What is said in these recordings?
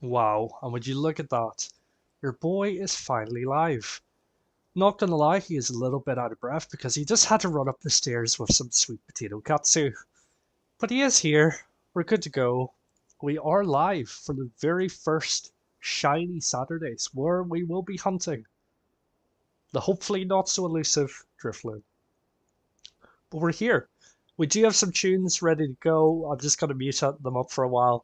Wow, and would you look at that? Your boy is finally live. Not gonna lie, he is a little bit out of breath because he just had to run up the stairs with some sweet potato katsu. But he is here. We're good to go. We are live for the very first Shiny Saturdays where we will be hunting the hopefully not so elusive Drifloon. But we're here. We do have some tunes ready to go. I'm just going to mute them up for a while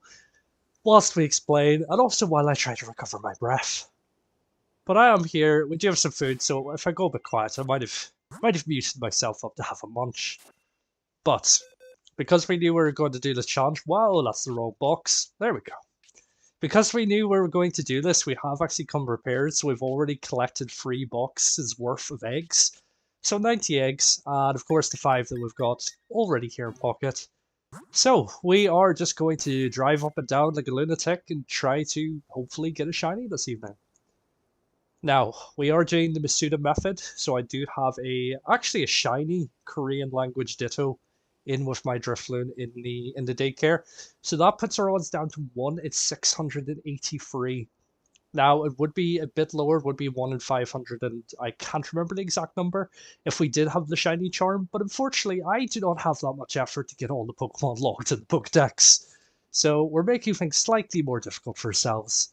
whilst we explain, and also while I try to recover my breath. But I am here. We do have some food, so if I go a bit quiet, I might have muted myself up to have a munch. But because we knew we were going to do this challenge, wow, that's the wrong box. There we go. Because we knew we were going to do this, we have actually come prepared. So we've already collected 3 boxes worth of eggs. So 90 eggs, and of course the 5 that we've got already here in pocket. So we are just going to drive up and down like a lunatic and try to hopefully get a shiny this evening. Now, we are doing the Masuda Method, so I do have actually a shiny Korean language ditto in with my Drifloon in the daycare. So that puts our odds down to 1 in 683. Now, it would be a bit lower, it would be 1 in 500, and I can't remember the exact number if we did have the shiny charm, but unfortunately, I do not have that much effort to get all the Pokemon logged in the Pokedex. So we're making things slightly more difficult for ourselves.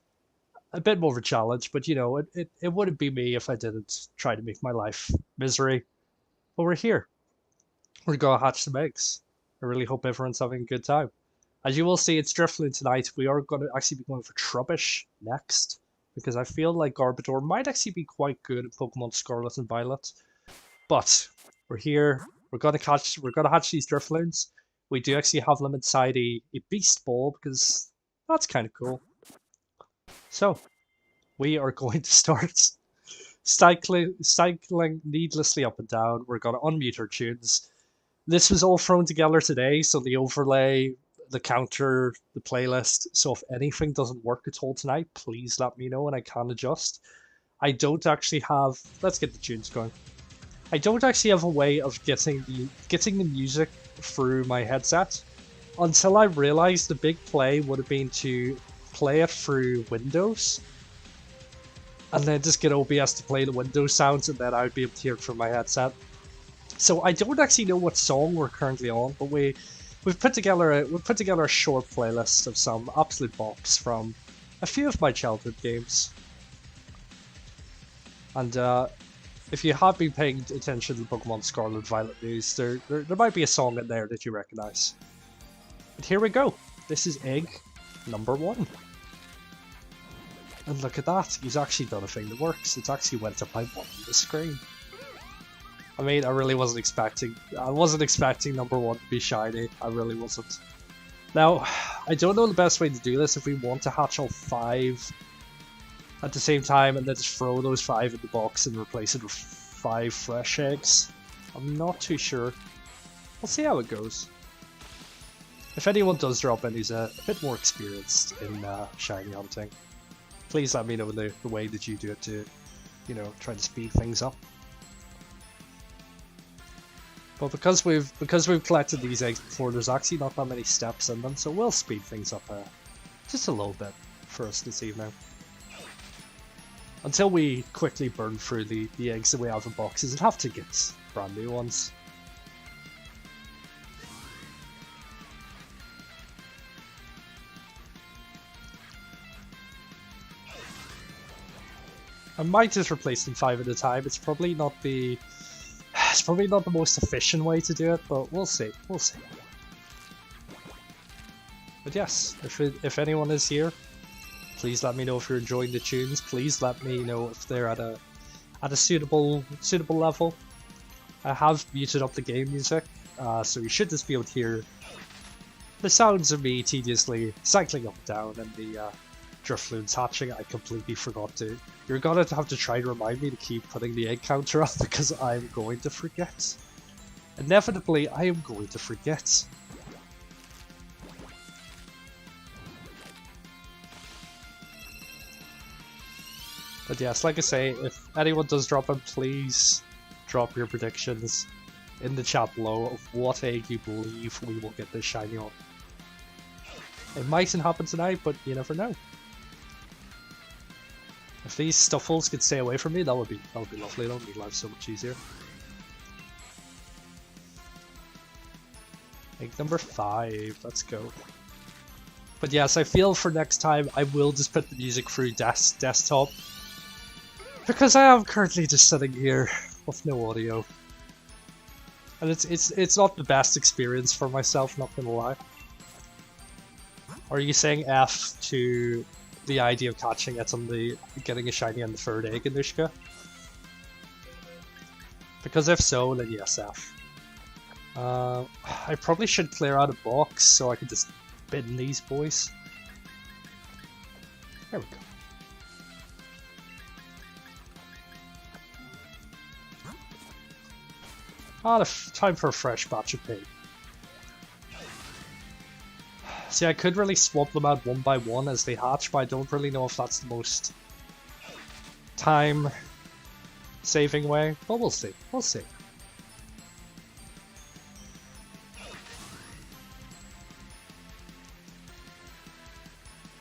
A bit more of a challenge, but you know, it wouldn't be me if I didn't try to make my life misery. But we're here. We're gonna hatch some eggs. I really hope everyone's having a good time. As you will see, it's Drifloon tonight. We are going to actually be going for Trubbish next, because I feel like Garbodor might actually be quite good at Pokemon Scarlet and Violet. But we're here. We're gonna hatch these Drifloons. We do actually have them inside a beast ball because that's kind of cool. So, we are going to start cycling needlessly up and down. We're going to unmute our tunes. This was all thrown together today, so the overlay, the counter, the playlist. So if anything doesn't work at all tonight, please let me know and I can adjust. I don't actually have... Let's get the tunes going. I don't actually have a way of getting the music through my headset until I realized the big play would have been to play it through Windows and then just get OBS to play the Windows sounds, and then I would be able to hear it from my headset. So I don't actually know what song we're currently on, but we've put together a short playlist of some absolute bops from a few of my childhood games. And if you have been paying attention to the Pokemon Scarlet Violet news, there might be a song in there that you recognize. But here we go. This is egg number 1. And look at that, he's actually done a thing that works. It's actually went up by 1 on the screen. I mean, I wasn't expecting number 1 to be shiny. I really wasn't. Now, I don't know the best way to do this if we want to hatch all 5 at the same time and then just throw those 5 in the box and replace it with 5 fresh eggs. I'm not too sure. We'll see how it goes. If anyone does drop in who's a bit more experienced in shiny hunting, please let me know the way that you do it to, you know, try to speed things up. But because we've collected these eggs before, there's actually not that many steps in them, so we'll speed things up just a little bit for us this evening. Until we quickly burn through the eggs that we have in boxes and have to get brand new ones. I might just replace them 5 at a time. It's probably not the most efficient way to do it, but we'll see. We'll see. But yes, if anyone is here, please let me know if you're enjoying the tunes. Please let me know if they're at a suitable level. I have muted up the game music, so you should just be able to hear the sounds of me tediously cycling up and down and the Drifloon's hatching. I completely forgot to. You're gonna have to try to remind me to keep putting the egg counter up because I'm going to forget. Inevitably, I am going to forget. But yes, like I say, if anyone does drop in, please drop your predictions in the chat below of what egg you believe we will get this shiny on. It mightn't happen tonight, but you never know. If these stuffles could stay away from me, that would be lovely. That would make life so much easier. Egg number 5, let's go. But yes, I feel for next time I will just put the music through desktop. Because I am currently just sitting here with no audio. And it's not the best experience for myself, not gonna lie. Are you saying F to the idea of catching it on the getting a shiny on the 3rd egg, Anushka? Because if so, then yes, F. I probably should clear out a box so I could just bin these boys. There we go. Ah, time for a fresh batch of pig. See, I could really swap them out one by one as they hatch, but I don't really know if that's the most time-saving way. But we'll see. We'll see.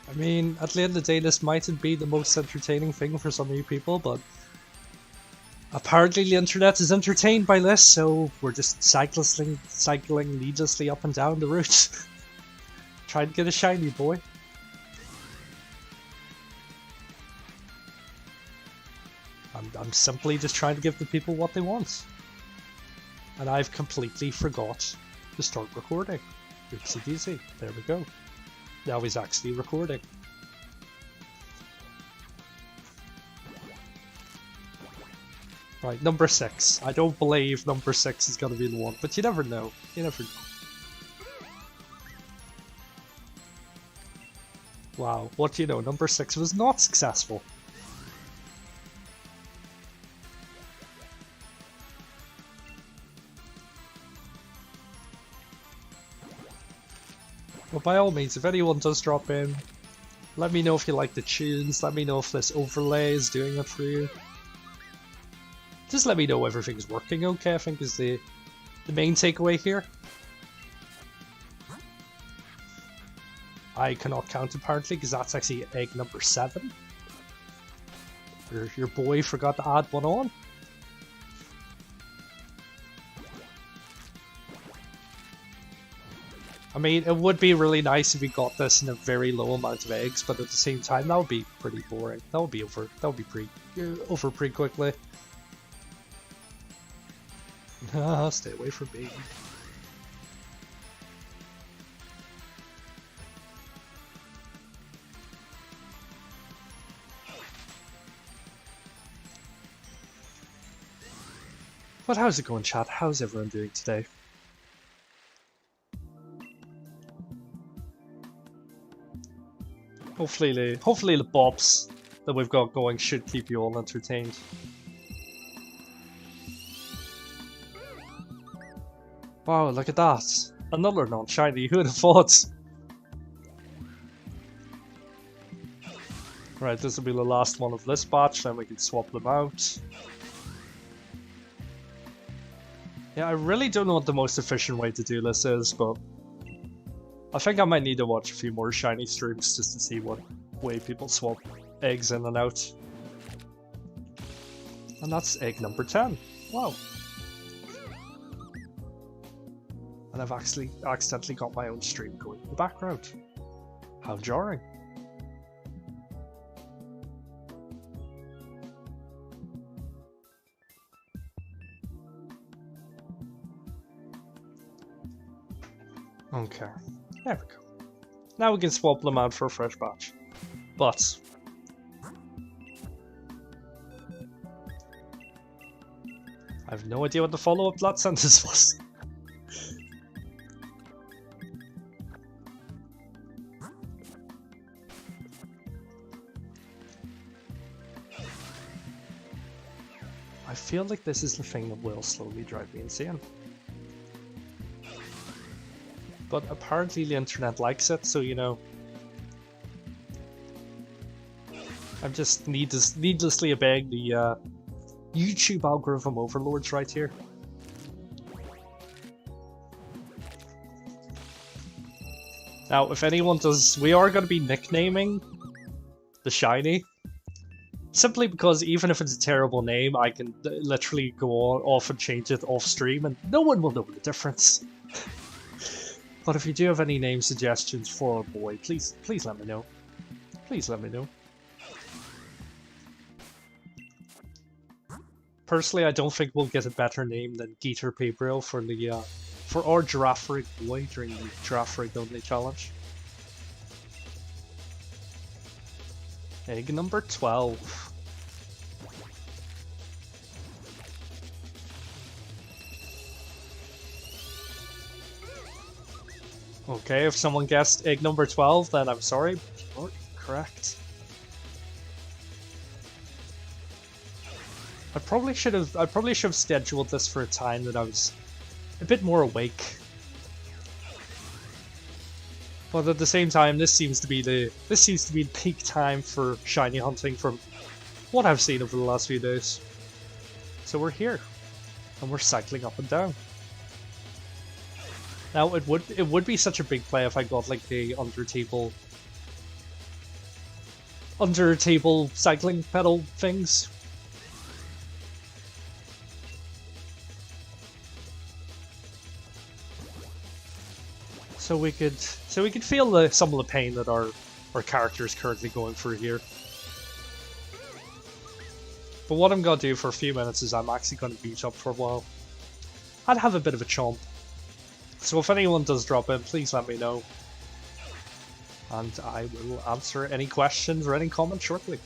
I mean, at the end of the day, this mightn't be the most entertaining thing for some of you people, but apparently the internet is entertained by this, so we're just cycling needlessly up and down the route. Trying to get a shiny, boy. I'm simply just trying to give the people what they want. And I've completely forgot to start recording. Oopsie daisy. There we go. Now he's actually recording. Right, number 6. I don't believe number 6 is going to be the one, but you never know. You never know. Wow, what do you know? Number 6 was not successful. Well, by all means, if anyone does drop in, let me know if you like the tunes, let me know if this overlay is doing it for you. Just let me know everything's working okay, I think is the main takeaway here. I cannot count apparently, because that's actually egg number 7. Your boy forgot to add one on. I mean, it would be really nice if we got this in a very low amount of eggs, but at the same time, that would be pretty boring. That would be over. That would be over pretty quickly. Stay away from me. But how's it going, chat? How's everyone doing today? Hopefully the bops that we've got going should keep you all entertained. Wow, look at that! Another non-shiny, who would have thought? Right, this will be the last one of this batch, then we can swap them out. Yeah, I really don't know what the most efficient way to do this is, but I think I might need to watch a few more shiny streams just to see what way people swap eggs in and out. And that's egg number 10. Wow. And I've actually accidentally got my own stream going in the background. How jarring. Okay, there we go. Now we can swap them out for a fresh batch. But I have no idea what the follow-up to that sentence was. I feel like this is the thing that will slowly drive me insane. But apparently the internet likes it, so you know. I'm just needlessly obeying the YouTube algorithm overlords right here. Now, if anyone does, we are going to be nicknaming the shiny. Simply because even if it's a terrible name, I can literally go off and change it off stream and no one will know the difference. But if you do have any name suggestions for our boy, please let me know. Please let me know. Personally, I don't think we'll get a better name than Geeter Pabriel for the for our Giraffe Rig boy during the Giraffe Rig only challenge. Egg number 12. Okay, if someone guessed egg number 12, then I'm sorry, but you're correct. I probably should have scheduled this for a time that I was a bit more awake. But at the same time, this seems to be the peak time for shiny hunting from what I've seen over the last few days. So we're here, and we're cycling up and down. Now it would be such a big play if I got like the under table cycling pedal things. So we could feel some of the pain that our character is currently going through here. But what I'm gonna do for a few minutes is I'm actually gonna beach up for a while. I'd have a bit of a chomp. So if anyone does drop in, please let me know. And I will answer any questions or any comments shortly.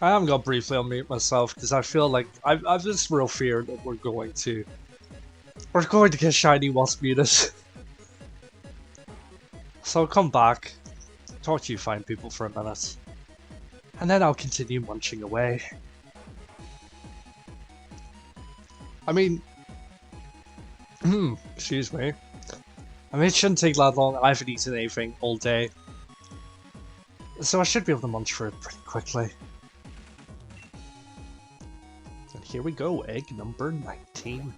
I am gonna briefly unmute myself because I feel like I've this real fear that we're going to get shiny whilst muted. So I'll come back, talk to you fine people for a minute, and then I'll continue munching away. I mean, excuse me. I mean, it shouldn't take that long. I haven't eaten anything all day, so I should be able to munch for it pretty quickly. And here we go, egg number 19.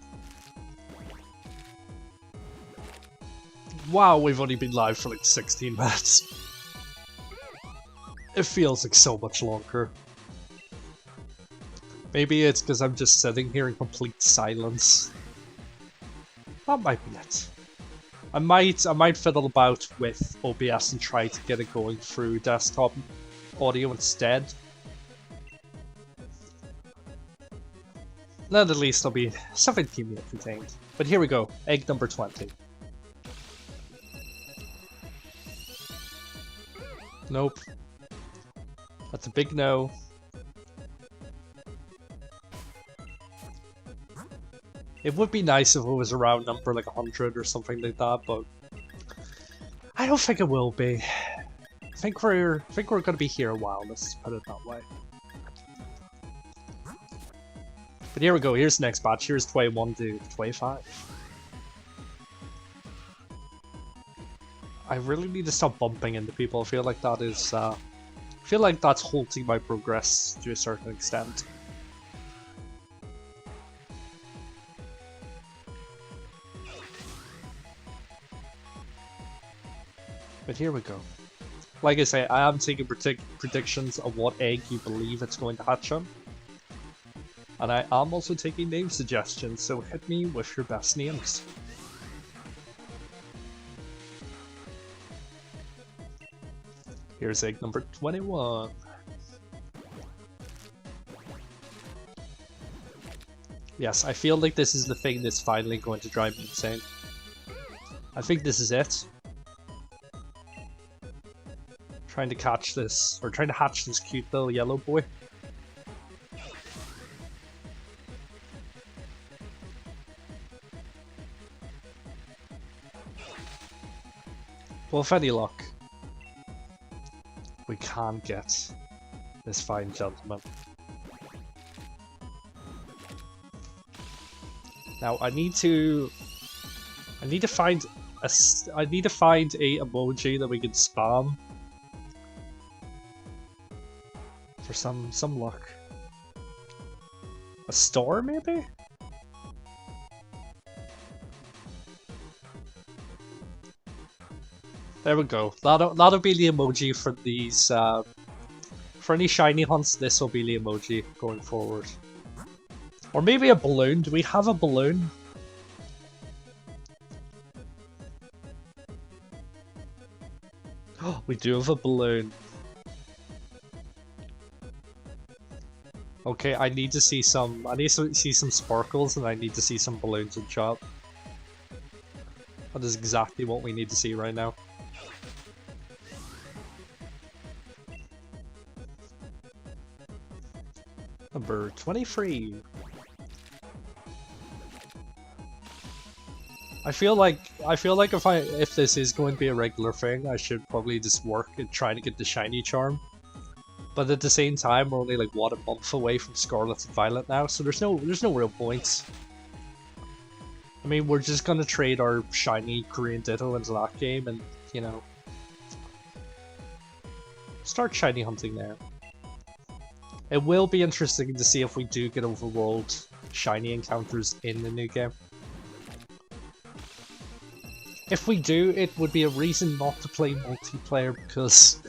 Wow, we've only been live for like 16 minutes. It feels like so much longer. Maybe it's because I'm just sitting here in complete silence. That might be it. I might fiddle about with OBS and try to get it going through desktop audio instead. Then at least there'll be something to keep me entertained. But here we go, egg number 20. Nope. That's a big no. It would be nice if it was a round number like 100 or something like that, but I don't think it will be. I think we're gonna be here a while, let's put it that way. But here we go, here's the next batch, here's 21 to 25. I really need to stop bumping into people. I feel like that is I feel like that's halting my progress to a certain extent. But here we go. Like I say, I am taking predictions of what egg you believe it's going to hatch on. And I am also taking name suggestions, so hit me with your best names. Here's egg number 21. Yes, I feel like this is the thing that's finally going to drive me insane. I think this is it. Trying to catch this, or trying to hatch this cute little yellow boy. Well, with any luck, we can get this fine gentleman. Now I need to find a emoji that we can spam for some luck. A store maybe? There we go. That'll be the emoji for these for any shiny hunts. This will be the emoji going forward. Or maybe a balloon. Do we have a balloon? Oh, we do have a balloon. Okay, I need to see some sparkles, and I need to see some balloons in chat. That is exactly what we need to see right now. Number 23. I feel like if this is going to be a regular thing, I should probably just work and try to get the shiny charm. But at the same time, we're only like what, a month away from Scarlet and Violet now, so there's no real points. I mean, we're just gonna trade our shiny Korean Ditto into that game, and you know, start shiny hunting there. It will be interesting to see if we do get overworld shiny encounters in the new game. If we do, it would be a reason not to play multiplayer, because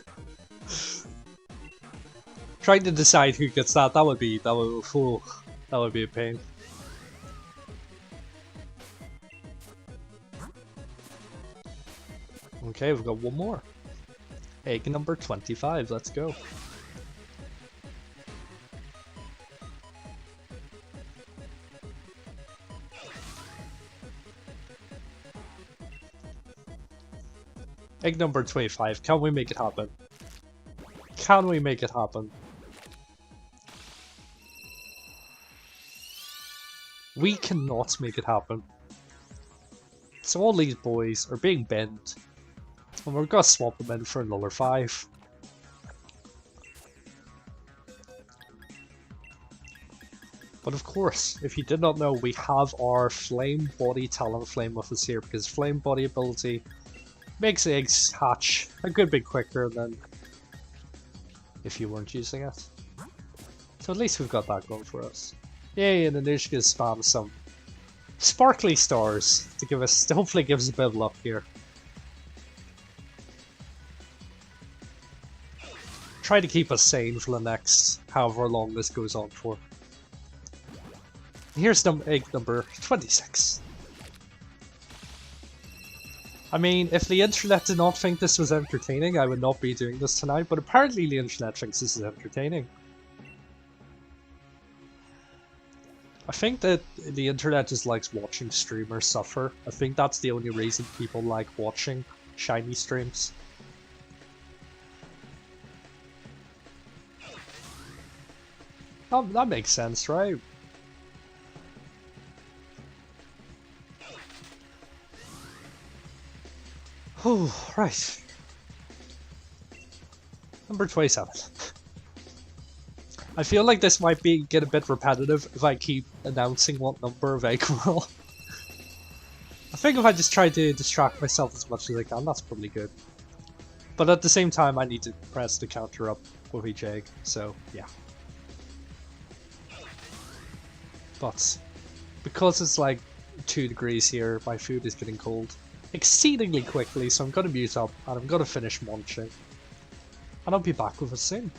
trying to decide who gets that would be a pain. Okay, we've got one more. Egg number 25, let's go. Egg number 25, can we make it happen? Can we make it happen? We cannot make it happen. So all these boys are being bent, and we're gonna swap them in for another 5. But of course, if you did not know, we have our Flame Body Talonflame with us here, because Flame Body ability makes eggs hatch a good bit quicker than if you weren't using it. So at least we've got that going for us. Yay, and Anushka spams some sparkly stars to give us, to hopefully give us a bit of luck here. Try to keep us sane for the next however long this goes on for. Here's egg number 26. I mean, if the internet did not think this was entertaining, I would not be doing this tonight, but apparently the internet thinks this is entertaining. I think that the internet just likes watching streamers suffer. I think that's the only reason people like watching shiny streams. That makes sense, right? Oh, right. Number 27. I feel like this might get a bit repetitive if I keep announcing what number of egg roll. I think if I just try to distract myself as much as I can, that's probably good. But at the same time, I need to press the counter up with each egg, so yeah. But because it's like 2 degrees here, my food is getting cold exceedingly quickly, so I'm gonna mute up and I'm gonna finish munching. And I'll be back with us soon.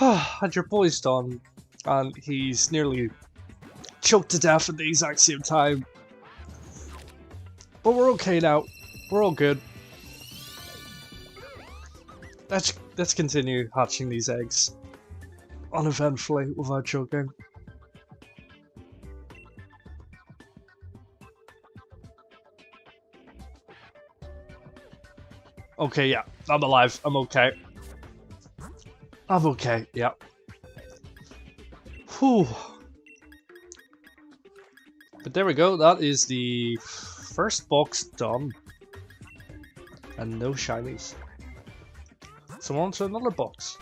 And your boy's done, and he's nearly choked to death at the exact same time. But we're okay now. We're all good. Let's continue hatching these eggs uneventfully without choking. Okay, yeah, I'm alive. I'm okay. I'm okay, yeah. Whew. But there we go, that is the first box done. And no shinies. So on to another box.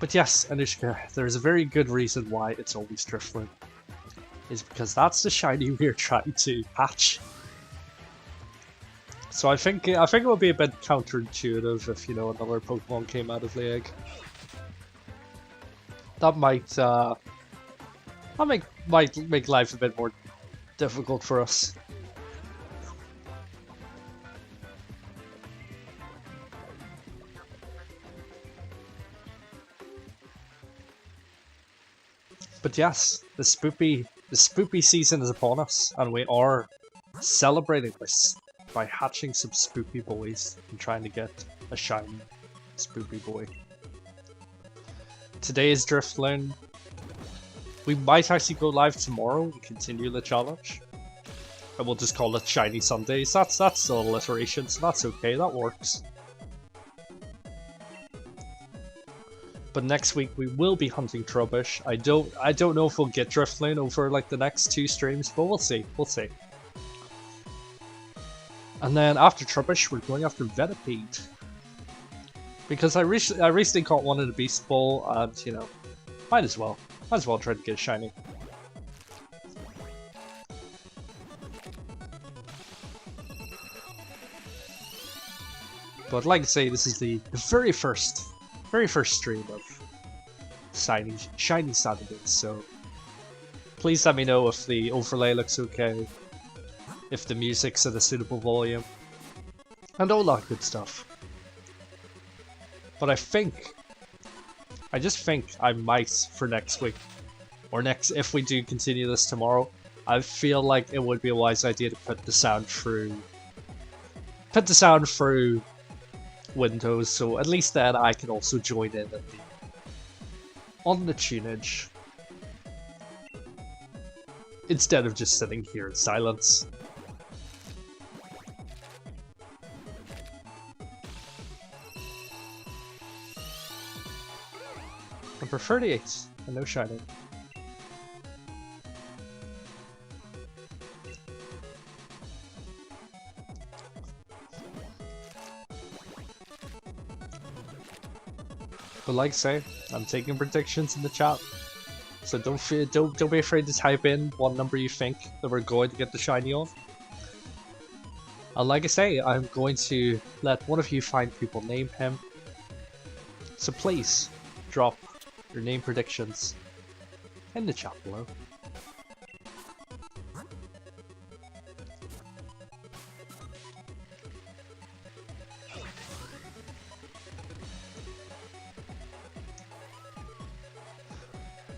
But yes, Anushka, there's a very good reason why it's always Drifloon. Is because that's the shiny we're trying to hatch. So I think it would be a bit counterintuitive if, you know, another Pokemon came out of the egg. That might make life a bit more difficult for us. But yes, the spoopy season is upon us, and we are celebrating this by hatching some spoopy boys and trying to get a shiny spoopy boy. Today is Drifloon. We might actually go live tomorrow and continue the challenge. And we'll just call it Shiny Sundays. That's still alliteration, so that's okay, that works. But next week we will be hunting Trubbish. I don't know if we'll get Drifloon over like the next 2 streams, but we'll see. We'll see. And then after Trubbish, we're going after Venipede. Because I recently caught one in a Beast Bowl, and you know, might as well try to get a shiny. But like I say, this is the very first stream of Shiny Saturdays, so please let me know if the overlay looks okay, if the music's at a suitable volume, and all that good stuff. But I just think I might, for next week, or if we do continue this tomorrow, I feel like it would be a wise idea to put the sound through Windows, so at least then I can also join in on the tunage, instead of just sitting here in silence. Number 38, and no shiny. But like I say, I'm taking predictions in the chat, so don't be afraid to type in what number you think that we're going to get the shiny on. And like I say, I'm going to let one of you find people name him. So please drop your name predictions in the chat below.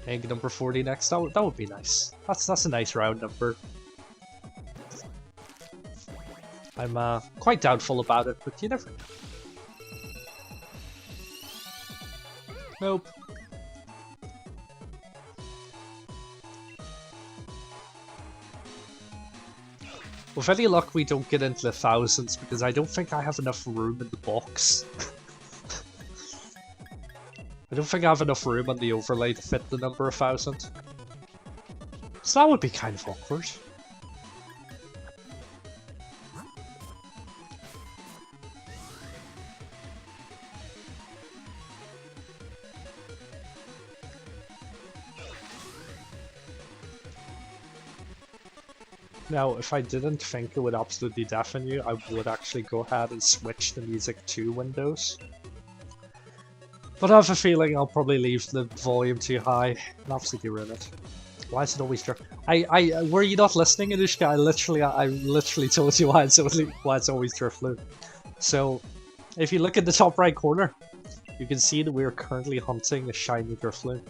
Egg number 40 next. That would be nice. That's a nice round number. I'm quite doubtful about it, but you never know. Nope. With any luck, we don't get into the thousands because I don't think I have enough room in the box. I don't think I have enough room on the overlay to fit the number 1,000. So that would be kind of awkward. Now, if I didn't think it would absolutely deafen you, I would actually go ahead and switch the music to Windows. But I have a feeling I'll probably leave the volume too high and absolutely ruin it. Why is it always Drift? Were you not listening, Anushka? I literally told you why it's always Drifloon. So, if you look at the top right corner, you can see that we're currently hunting a shiny Drifloon.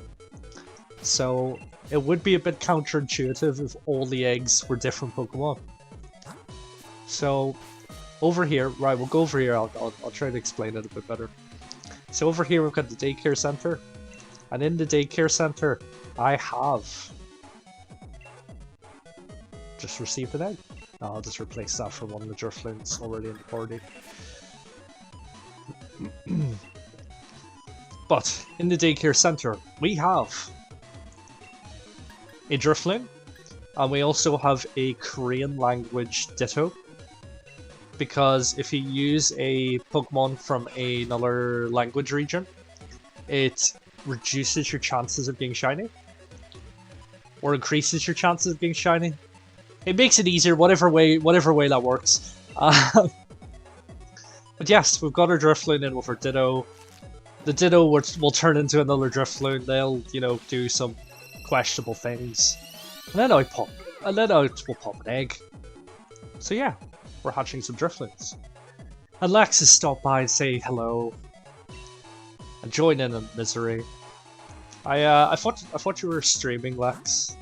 So it would be a bit counterintuitive if all the eggs were different Pokemon. So over here, right, we'll go over here, I'll try to explain it a bit better. So over here we've got the daycare center, and in the daycare center I have just received an egg. I'll just replace that for one of the Drifloons already in the party. But in the daycare center we have a Drifloon, and we also have a Korean language Ditto. Because if you use a Pokemon from another language region, it reduces your chances of being shiny. Or increases your chances of being shiny. It makes it easier, whatever way that works. But yes, we've got our Drifloon in with our Ditto. The Ditto will turn into another Drifloon. They'll, you know, do some questionable things. And then we'll pop an egg. So yeah. We're hatching some Drifloons. And Lex has stopped by and say hello. And join in on misery. I thought you were streaming, Lex.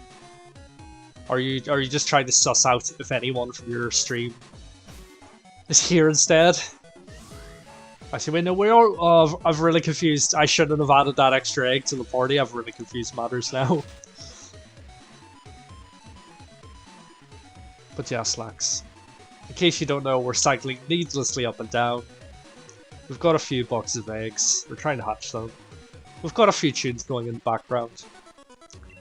Are you just trying to suss out if anyone from your stream is here instead? I see. Wait, no, we are. I'm really confused. I shouldn't have added that extra egg to the party. I've really confused matters now. But yes, Lex. In case you don't know, we're cycling needlessly up and down. We've got a few boxes of eggs. We're trying to hatch them. We've got a few tunes going in the background.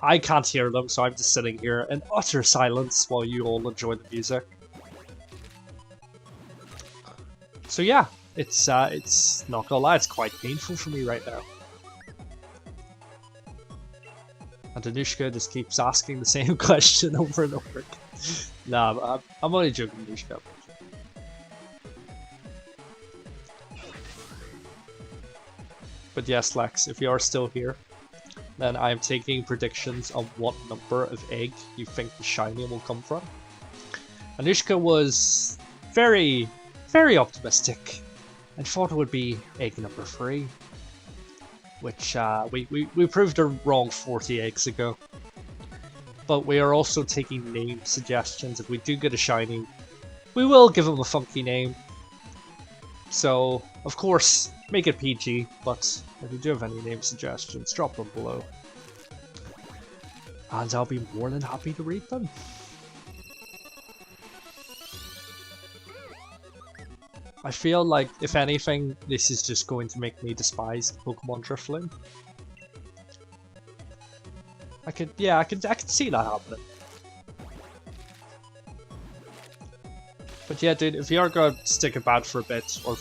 I can't hear them, so I'm just sitting here in utter silence while you all enjoy the music. So yeah, it's not gonna lie, it's quite painful for me right now. And Anushka just keeps asking the same question over and over again. Nah, I'm only joking, Anushka. But yes, Lex, if you are still here, then I am taking predictions on what number of egg you think the shiny will come from. Anushka was very, very optimistic and thought it would be egg number 3. Which we proved her wrong 40 eggs ago. But we are also taking name suggestions. If we do get a shiny, we will give him a funky name. So, of course, make it PG, but if you do have any name suggestions, drop them below. And I'll be more than happy to read them. I feel like, if anything, this is just going to make me despise the Pokemon Drifloon. I could see that happening. But yeah, dude, if you are gonna stick it bad for a bit, or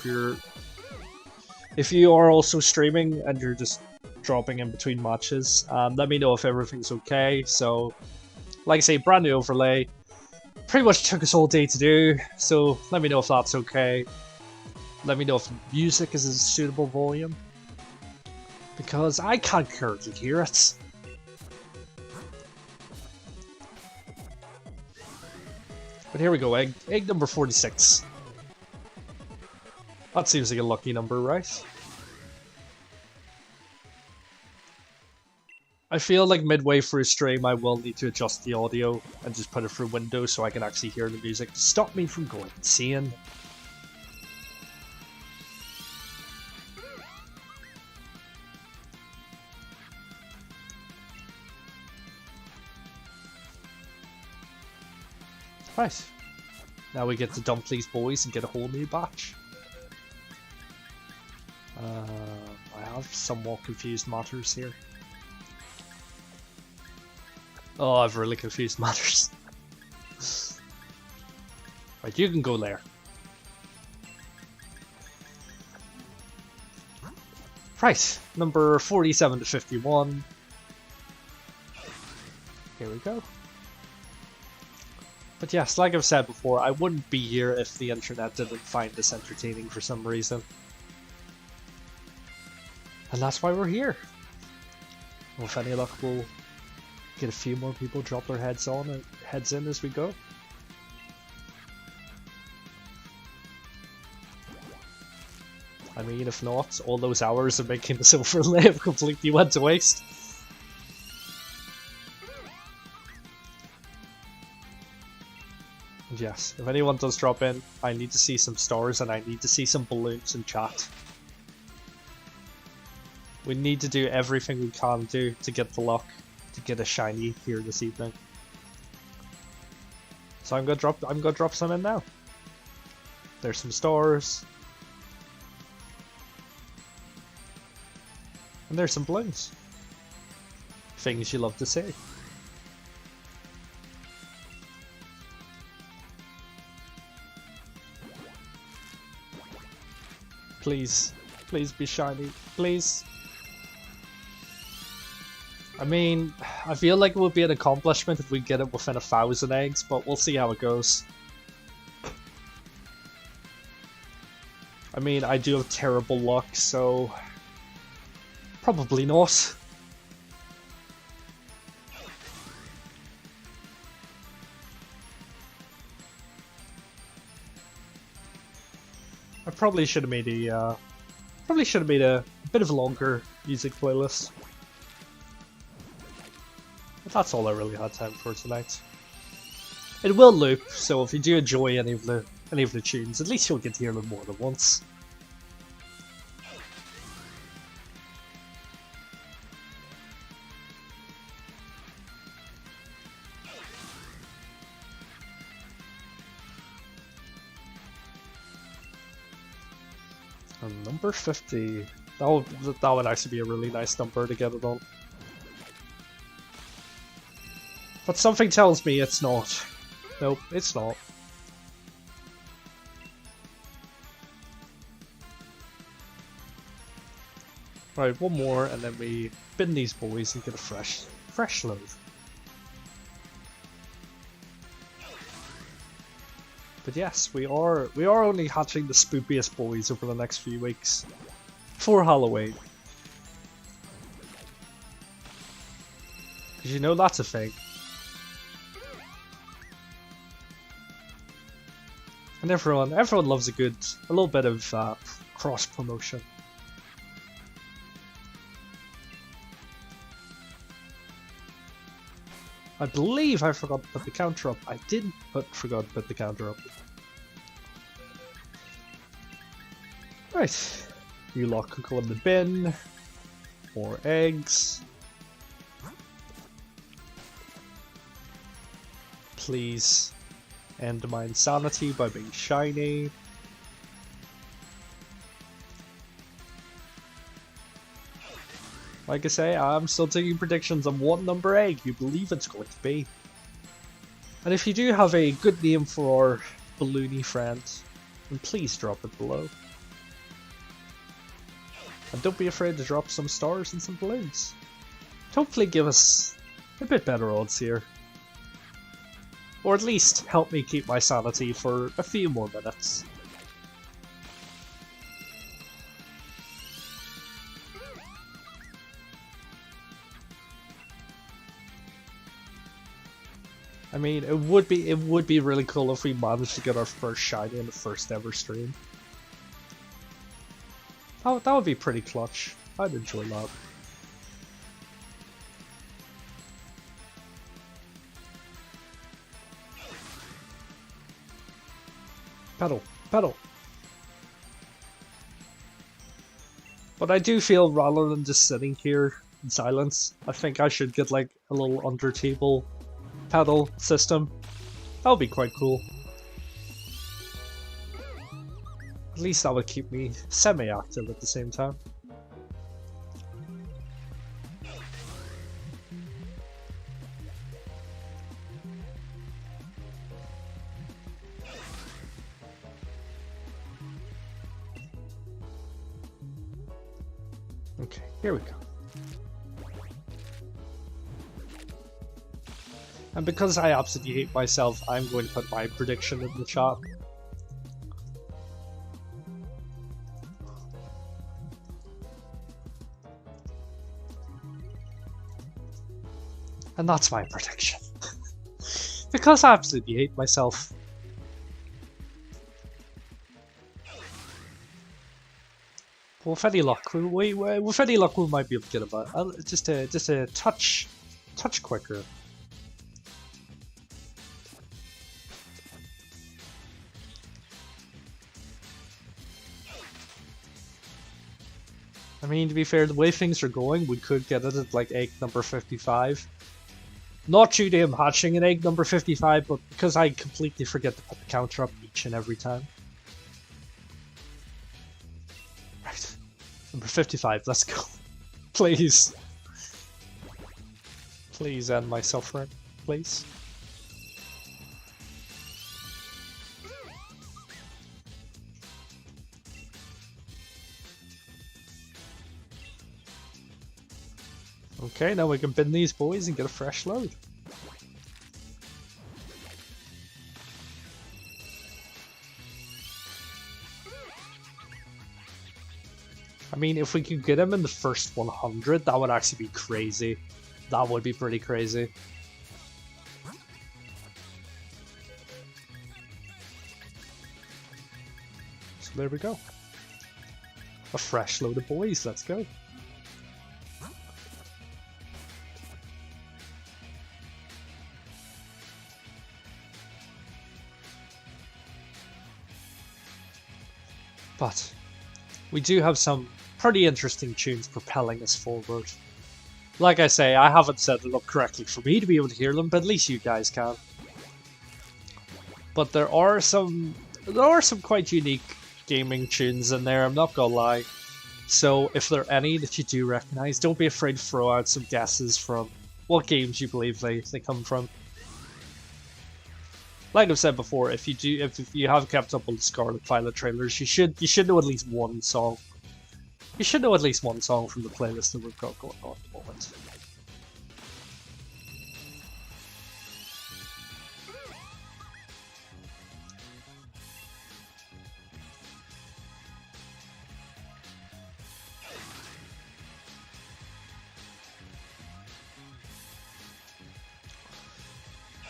if you are also streaming and you're just dropping in between matches, let me know if everything's okay. So, like I say, brand new overlay. Pretty much took us all day to do, so let me know if that's okay. Let me know if music is a suitable volume, because I can't currently hear it. But here we go, egg number 46. That seems like a lucky number, right? I feel like midway through stream I will need to adjust the audio and just put it through Windows so I can actually hear the music to stop me from going insane. Right. Now we get to dump these boys and get a whole new batch. I have somewhat confused matters here. Oh, I've really confused matters. Right, you can go there. Right, number 47 to 51. Here we go. But yes, like I've said before, I wouldn't be here if the internet didn't find this entertaining for some reason. And that's why we're here. Well, with any luck, we'll get a few more people drop their heads in as we go. mean, if not, all those hours of making the silver live completely went to waste. And yes, if anyone does drop in, I need to see some stars and I need to see some balloons in chat. We need to do everything we can do to get the luck to get a shiny here this evening. So I'm gonna drop some in now. There's some stars. And there's some balloons. Things you love to see. Please. Please be shiny. Please. I mean, I feel like it would be an accomplishment if we get it within 1,000 eggs, but we'll see how it goes. I mean, I do have terrible luck, so probably not. I probably should have made a bit of a longer music playlist. But that's all I really had time for tonight. It will loop, so if you do enjoy any of the tunes, at least you'll get to hear them more than once. And number 50. That would actually be a really nice number to get it on. But something tells me it's not. Nope, it's not. Right, one more, and then we bin these boys and get a fresh load. But yes, we are only hatching the spookiest boys over the next few weeks for Halloween. Because you know that's a thing. And everyone loves a little bit of cross promotion. I believe I forgot to put the counter up. I did forgot to put the counter up. Right. You lot can go in the bin. More eggs. Please end my insanity by being shiny. Like I say, I'm still taking predictions on what number egg you believe it's going to be. And if you do have a good name for our balloony friend, then please drop it below. And don't be afraid to drop some stars and some balloons. Hopefully give us a bit better odds here. Or at least help me keep my sanity for a few more minutes. I mean, it would be really cool if we managed to get our first shiny in the first ever stream. That would be pretty clutch. I'd enjoy that. Pedal, pedal. But I do feel rather than just sitting here in silence, I think I should get like a little under table pedal system. That would be quite cool. At least that would keep me semi-active at the same time. Okay, here we go. And because I absolutely hate myself, I'm going to put my prediction in the chat. And that's my prediction. Because I absolutely hate myself. with any luck, with any luck, we might be able to get about just a touch quicker. I mean, to be fair, the way things are going, we could get it at like egg number 55. Not due to him hatching an egg number 55, but because I completely forget to put the counter up each and every time. Right. Number 55, let's go. Please. Please end my suffering. Please. Okay, now we can bin these boys and get a fresh load. I mean, if we could get him in the first 100, that would actually be crazy. That would be pretty crazy. So there we go. A fresh load of boys, let's go. But we do have some pretty interesting tunes propelling us forward. Like I say, I haven't set it up correctly for me to be able to hear them, but at least you guys can. But there are some quite unique gaming tunes in there, I'm not gonna lie. So if there are any that you do recognize, don't be afraid to throw out some guesses from what games you believe they come from. Like I've said before, if you have kept up with the Scarlet Violet trailers, you should know at least one song. You should know at least one song from the playlist that we've got going on at the moment.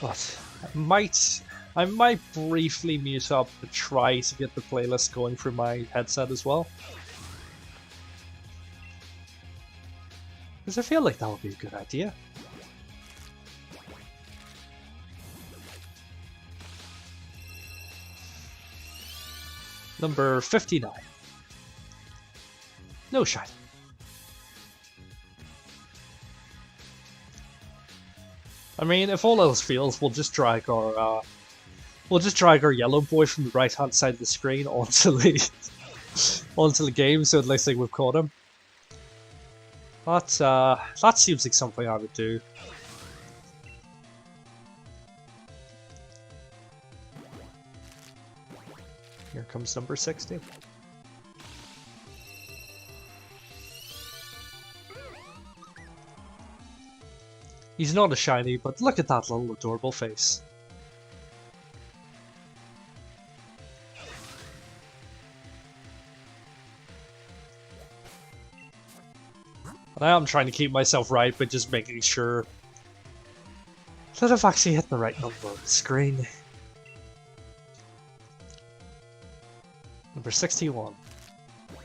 But I might briefly mute up to try to get the playlist going through my headset as well. Because I feel like that would be a good idea. Number 59. No shine. I mean, if all else fails, we'll just drag our yellow boy from the right hand side of the screen onto the game, so it looks like we've caught him. But that seems like something I would do. Here comes number 60. He's not a shiny, but look at that little adorable face. And I am trying to keep myself right, but just making sure that I've actually hit the right number on the screen. Number 61.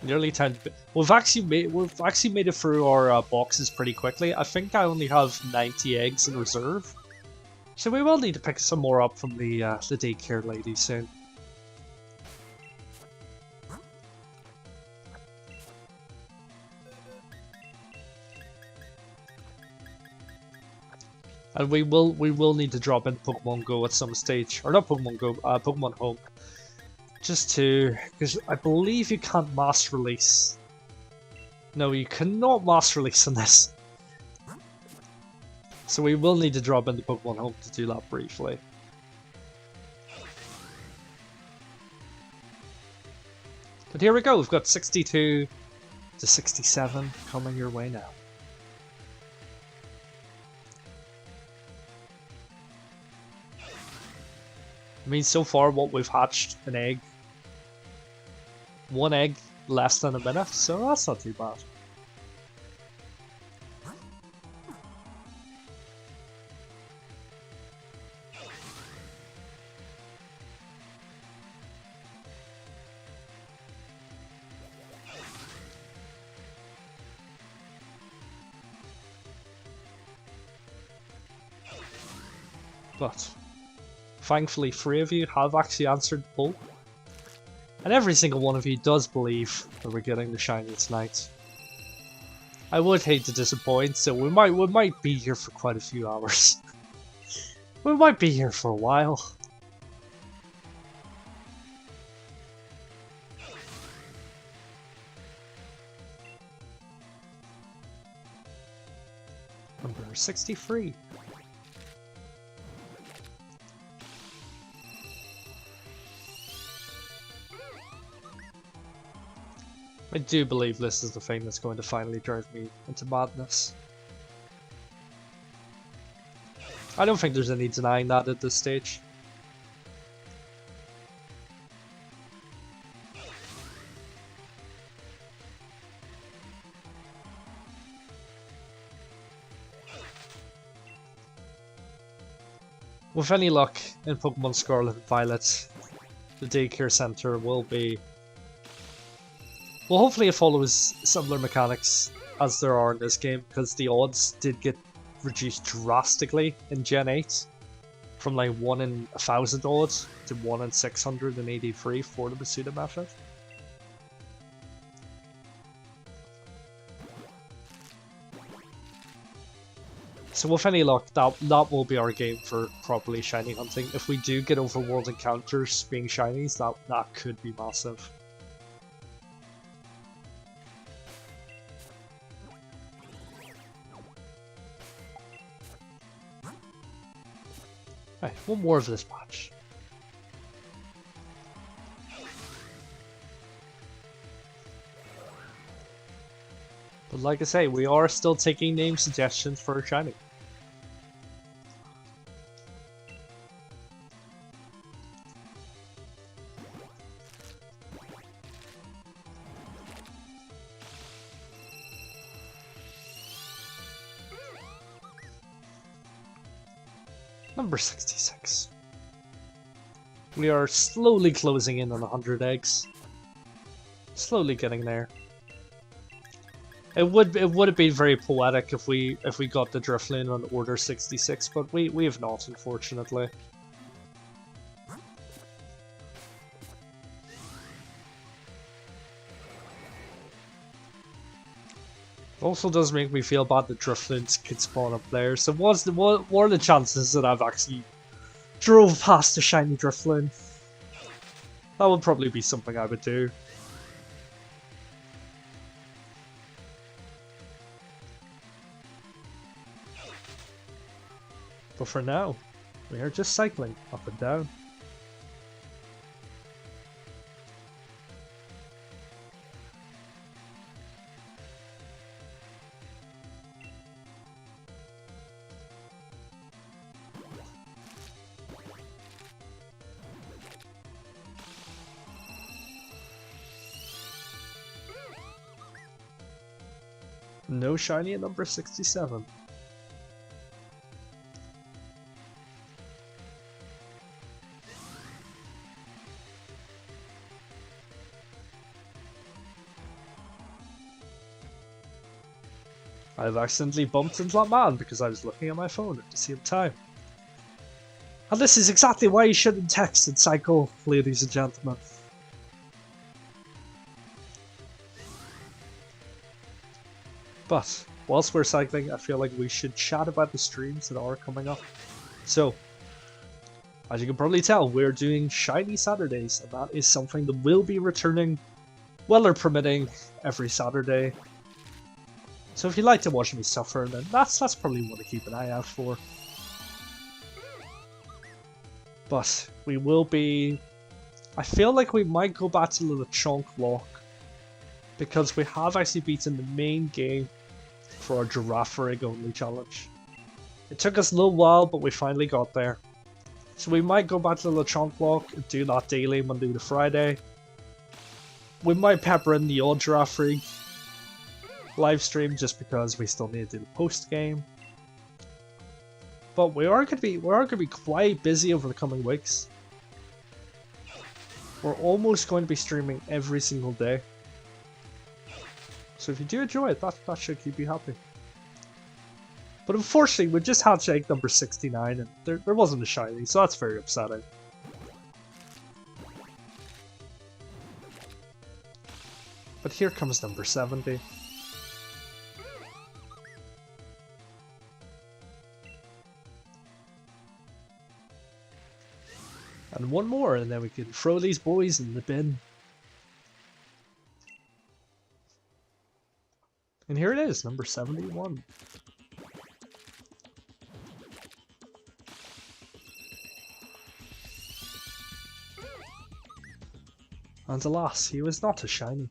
Nearly 10. We've actually made it through our boxes pretty quickly. I think I only have 90 eggs in reserve, so we will need to pick some more up from the daycare lady soon. And we will need to drop in Pokemon Go at some stage, or not Pokemon Go, Pokemon Home. Just to, because I believe you can't mass release. No, you cannot mass release on this. So we will need to drop into Pokemon Home to do that briefly. But here we go, we've got 62 to 67 coming your way now. I mean, so far what we've hatched, an egg. One egg less than a minute, so that's not too bad. But thankfully 3 of you have actually answered the poll. And every single one of you does believe that we're getting the shiny tonight. I would hate to disappoint, so we might be here for quite a few hours. We might be here for a while. Number 63. I do believe this is the thing that's going to finally drive me into madness. I don't think there's any denying that at this stage. With any luck in Pokemon Scarlet and Violet, the daycare center will be... Well, hopefully it follows similar mechanics as there are in this game, because the odds did get reduced drastically in Gen 8 from like 1 in 1,000 odds to 1 in 683 for the Masuda Method. So with any luck, that will be our game for properly shiny hunting. If we do get overworld encounters being shinies, that could be massive. Right, one more of this match. But like I say, we are still taking name suggestions for a shiny. Number 66. We are slowly closing in on 100 eggs. Slowly getting there. It would have been very poetic if we got the Drifloon on order 66, but we have not, unfortunately. It also does make me feel bad that Drifloons could spawn up there. So what are the chances that I've actually drove past a shiny Drifloon? That would probably be something I would do. But for now, we are just cycling up and down. No shiny at number 67. I've accidentally bumped into that man because I was looking at my phone at the same time. And this is exactly why you shouldn't text and cycle, ladies and gentlemen. But whilst we're cycling, I feel like we should chat about the streams that are coming up. So, as you can probably tell, we're doing Shiny Saturdays, and that is something that will be returning, weather permitting, every Saturday. So if you like to watch me suffer, then that's probably one to keep an eye out for. But we will be... I feel like we might go back to the chunk lock, because we have actually beaten the main game for our giraffe rig only challenge. It took us a little while, but we finally got there. So we might go back to the chunk lock and do that daily Monday to Friday. We might pepper in the odd giraffe rig live stream just because we still need to do the post game. But we are going to be quite busy over the coming weeks. We're almost going to be streaming every single day. So if you do enjoy it, that should keep you happy. But unfortunately, we just hatched egg number 69 and there wasn't a shiny, so that's very upsetting. But here comes number 70. And one more, and then we can throw these boys in the bin. And here it is, number 71. And alas, he was not a shiny.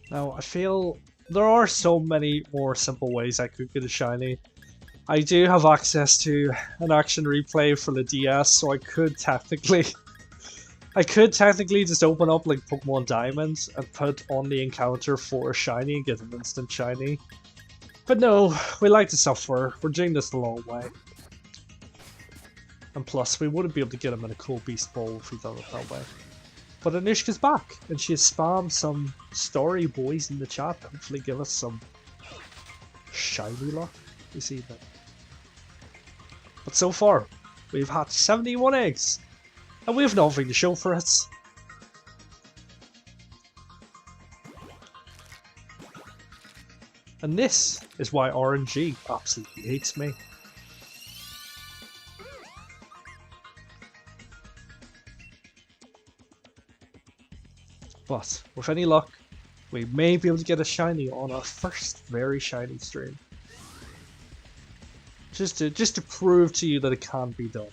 Now, I feel there are so many more simple ways I could get a shiny. I do have access to an action replay for the DS, so I could technically just open up like Pokemon Diamond and put on the encounter for a shiny and get an instant shiny. But no, we like to suffer. We're doing this the long way. And plus, we wouldn't be able to get him in a cool beast ball if we done it that way. But Anushka's back, and she has spammed some story boys in the chat. Hopefully give us some shiny luck this evening. But so far, we've had 71 eggs, and we have nothing to show for it. And this is why RNG absolutely hates me. But with any luck, we may be able to get a shiny on our first very shiny stream. Just to prove to you that it can be done.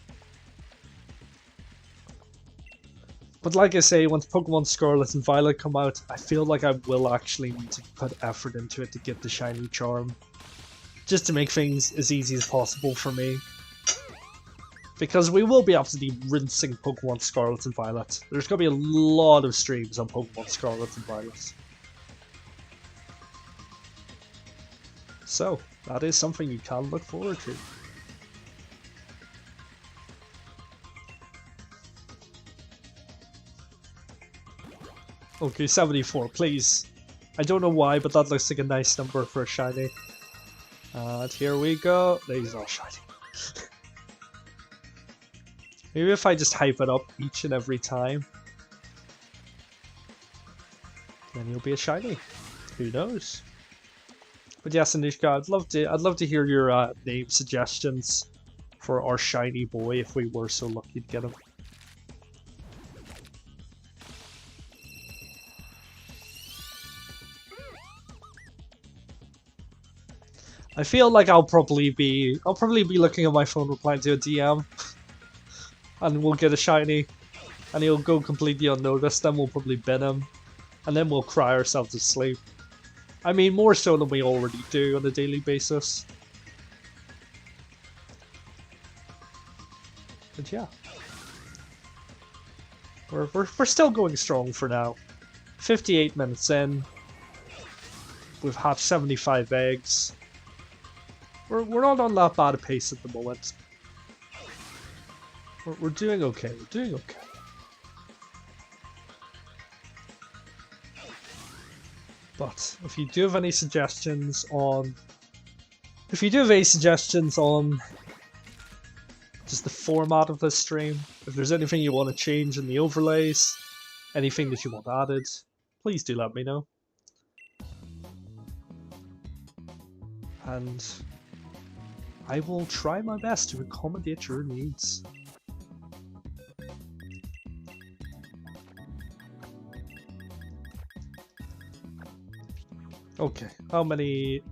But like I say, once Pokemon Scarlet and Violet come out, I feel like I will actually need to put effort into it to get the shiny charm. Just to make things as easy as possible for me. Because we will be absolutely rinsing Pokemon Scarlet and Violet. There's going to be a lot of streams on Pokemon Scarlet and Violet. So, that is something you can look forward to. Okay, 74, please. I don't know why, but that looks like a nice number for a shiny. And here we go. He's not shiny. Maybe if I just hype it up each and every time, then he'll be a shiny. Who knows? But yes, Anushka, I'd love to hear your name suggestions for our shiny boy if we were so lucky to get him. I feel like I'll probably be looking at my phone replying to a DM, and we'll get a shiny, and he'll go completely unnoticed. Then we'll probably bin him, and then we'll cry ourselves to sleep. I mean, more so than we already do on a daily basis. But yeah, we're still going strong for now. 58 minutes in, we've hatched 75 eggs. We're not on that bad a pace at the moment. We're doing okay. We're doing okay. But if you do have any suggestions on, just the format of this stream, if there's anything you want to change in the overlays, anything that you want added, please do let me know. And I will try my best to accommodate your needs. Okay, how many?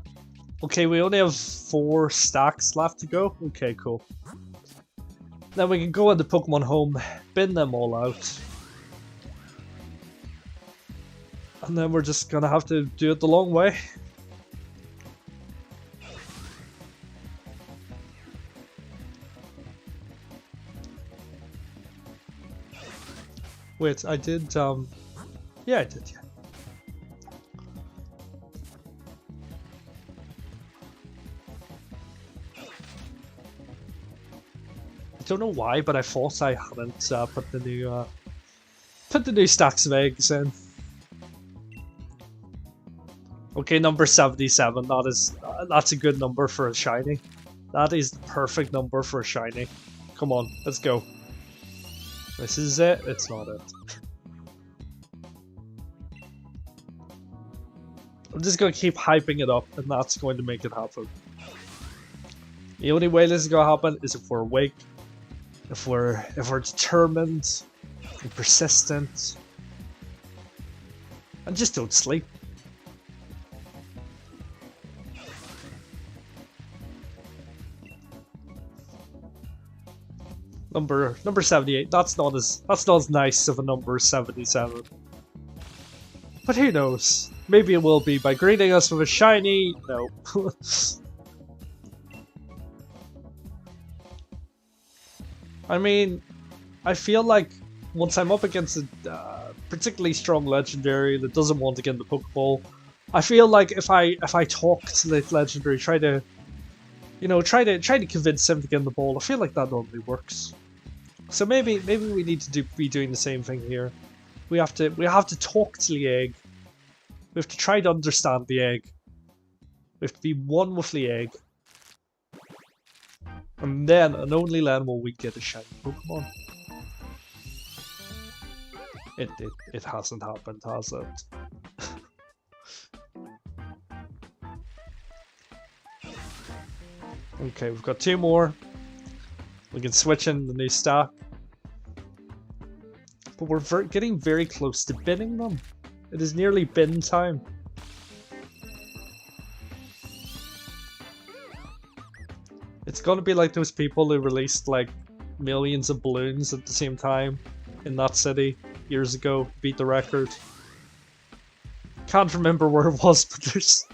Okay, we only have 4 stacks left to go. Okay, cool. Then we can go into Pokemon Home, bin them all out. And then we're just gonna have to do it the long way. Wait, I did, yeah, I did, yeah. I don't know why, but I thought I hadn't put the new stacks of eggs in. Okay, number 77. That's a good number for a shiny. That is the perfect number for a shiny. Come on, let's go. This is it. It's not it. I'm just gonna keep hyping it up, and that's going to make it happen. The only way this is gonna happen is if we're awake, if we're determined, and persistent, and just don't sleep. Number 78. That's not as nice of a number as 77. But who knows? Maybe it will be by greeting us with a shiny. No. I mean, I feel like once I'm up against a particularly strong legendary that doesn't want to get in the Pokeball, I feel like if I talk to the legendary, try to convince him to get in the ball, I feel like that normally works. So maybe we need to be doing the same thing here. We have to talk to the egg. We have to try to understand the egg. We have to be one with the egg. And then, and only then, will we get a shiny Pokemon. It hasn't happened, has it? Okay, we've got 2 more. We can switch in the new stack. But we're getting very close to binning them. It is nearly bin time. It's gonna be like those people who released like millions of balloons at the same time in that city years ago, beat the record. Can't remember where it was, but there's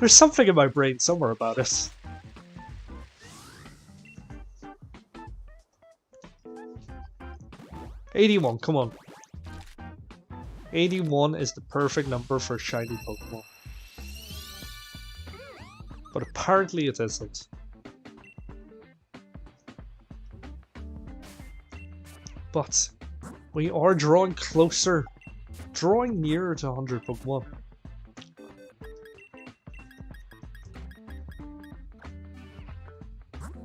something in my brain somewhere about it. $81, come on. 81 is the perfect number for a shiny Pokemon. But apparently it isn't. But we are drawing closer, drawing nearer to 100 Pokemon.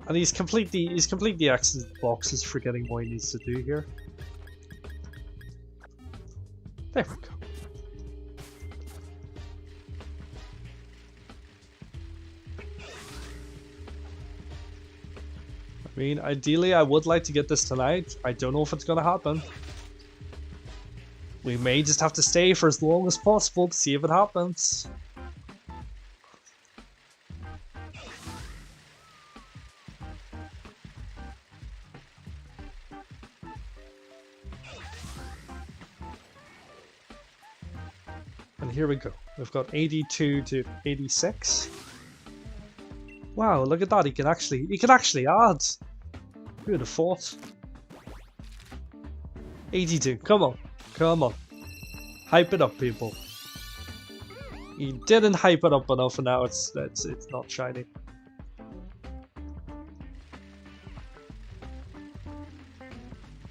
And he's completely exited the boxes, forgetting what he needs to do here. There we go. I mean, ideally I would like to get this tonight. I don't know if it's gonna happen. We may just have to stay for as long as possible to see if it happens. And here we go. We've got 82 to 86. Wow, look at that. He can actually add. Who would have thought? 82. Come on. Come on. Hype it up, people. He didn't hype it up enough, and now it's not shiny.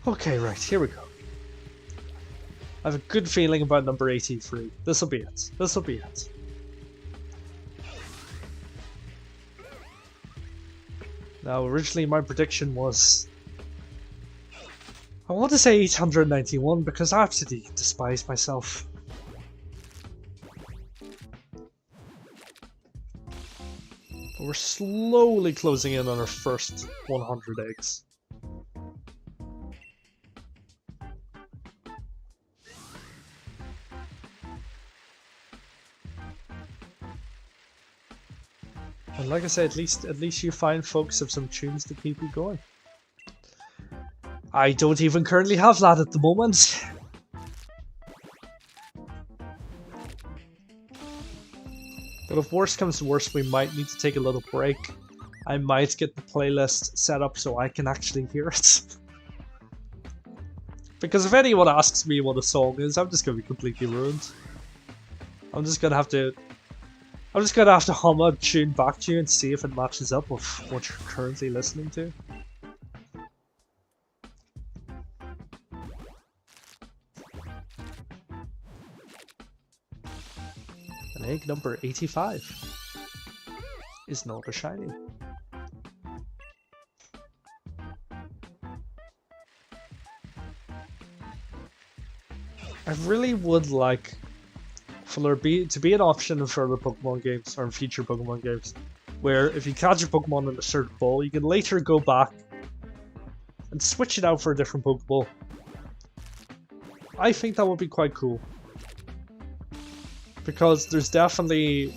Okay, right, here we go. I have a good feeling about number 83. This'll be it. This'll be it. Now, originally my prediction was... I want to say 891 because I absolutely despise myself. But we're slowly closing in on our first 100 eggs. And like I said, at least you find folks have some tunes to keep you going. I don't even currently have that at the moment. But if worst comes to worst, we might need to take a little break. I might get the playlist set up so I can actually hear it. Because if anyone asks me what a song is, I'm just going to be completely ruined. I'm just going to have to hum a tune back to you and see if it matches up with what you're currently listening to. And egg number 85 is not a shiny. I really would like for there to be an option in further Pokemon games, or in future Pokemon games, where if you catch a Pokemon in a certain ball, you can later go back and switch it out for a different Pokeball. I think that would be quite cool. Because there's definitely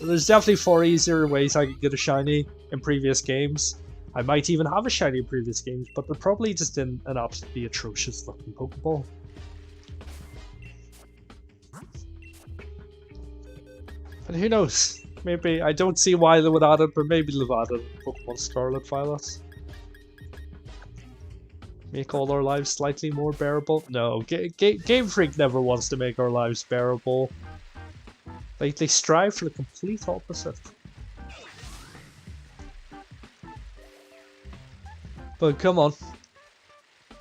far easier ways I could get a shiny in previous games. I might even have a shiny in previous games, but they're probably just in an absolutely atrocious looking Pokeball. But who knows? Maybe, I don't see why they would add it, but maybe they've added Pokemon Scarlet Violet. Make all our lives slightly more bearable? No, Game Freak never wants to make our lives bearable. They strive for the complete opposite. But come on.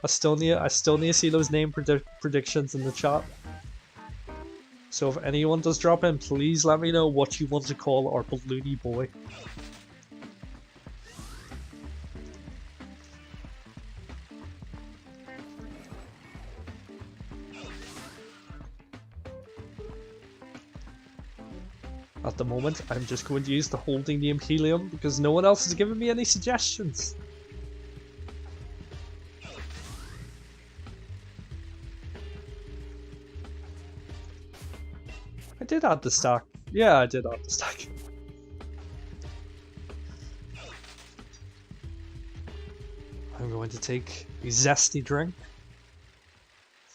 I still need to see those name predictions in the chat. So if anyone does drop in, please let me know what you want to call our balloony boy. At the moment, I'm just going to use the holding name Helium because no one else has given me any suggestions. I did add the stack. Yeah, I did add the stack. I'm going to take a zesty drink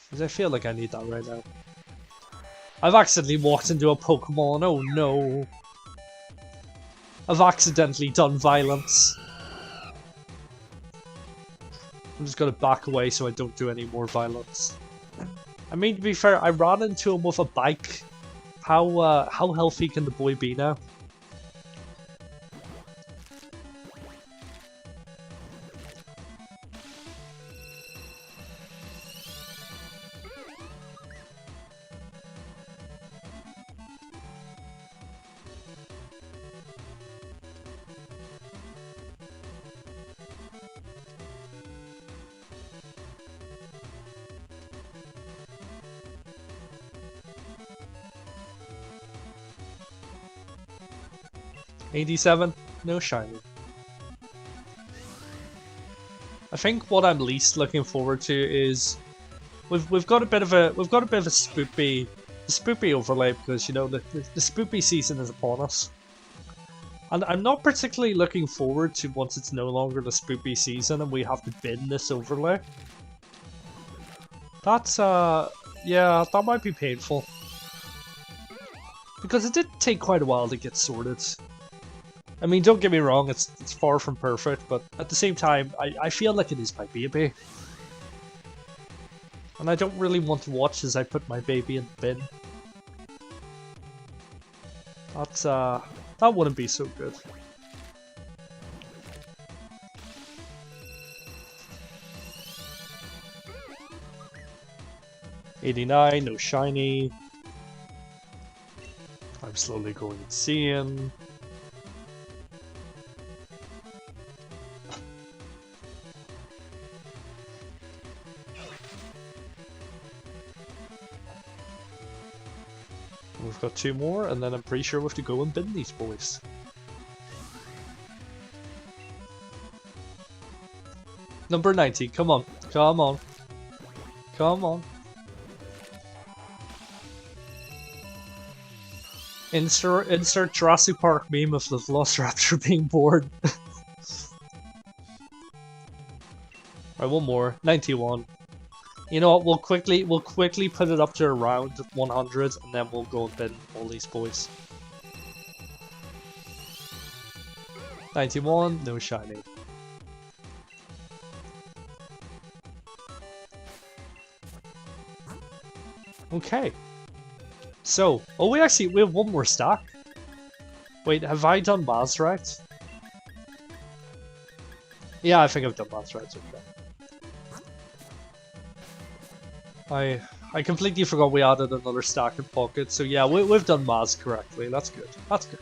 because I feel like I need that right now. I've accidentally walked into a Pokemon, oh no. I've accidentally done violence. I'm just gonna back away so I don't do any more violence. I mean, to be fair, I ran into him with a bike. How healthy can the boy be now? $87, no shiny. I think what I'm least looking forward to is we've got a bit of a spoopy overlay because you know the spoopy season is upon us, and I'm not particularly looking forward to once it's no longer the spoopy season and we have to bin this overlay. That's yeah, that might be painful because it did take quite a while to get sorted. I mean, don't get me wrong, it's far from perfect, but at the same time, I feel like it is my baby. And I don't really want to watch as I put my baby in the bin. That's, that wouldn't be so good. $89, no shiny. I'm slowly going insane. We've got 2 more, and then I'm pretty sure we have to go and bin these boys. Number 90, come on, come on, come on. Insert Jurassic Park meme of the Velociraptor being born. Alright, one more, 91. You know what, we'll quickly put it up to around 100 and then we'll go and bin all these boys. 91, no shiny. Okay. So, oh we have one more stack. Wait, have I done Maz right? Yeah, I think I've done Maz right, okay. I I completely forgot we added another stack in pocket, so yeah, we've done Maz correctly. That's good. That's good.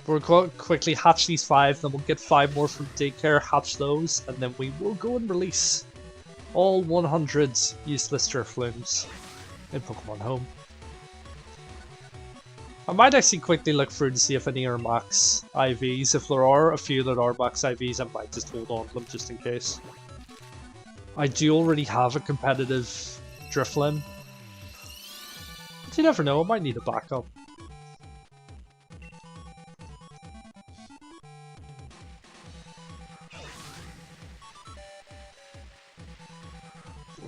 We're going to quickly hatch these 5, then we'll get 5 more from daycare, hatch those, and then we will go and release all 100 useless Driflooms in Pokemon Home. I might actually quickly look through to see if any are max IVs. If there are a few that are max IVs, I might just hold on to them just in case. I do already have a competitive Drifloon. But you never know, I might need a backup.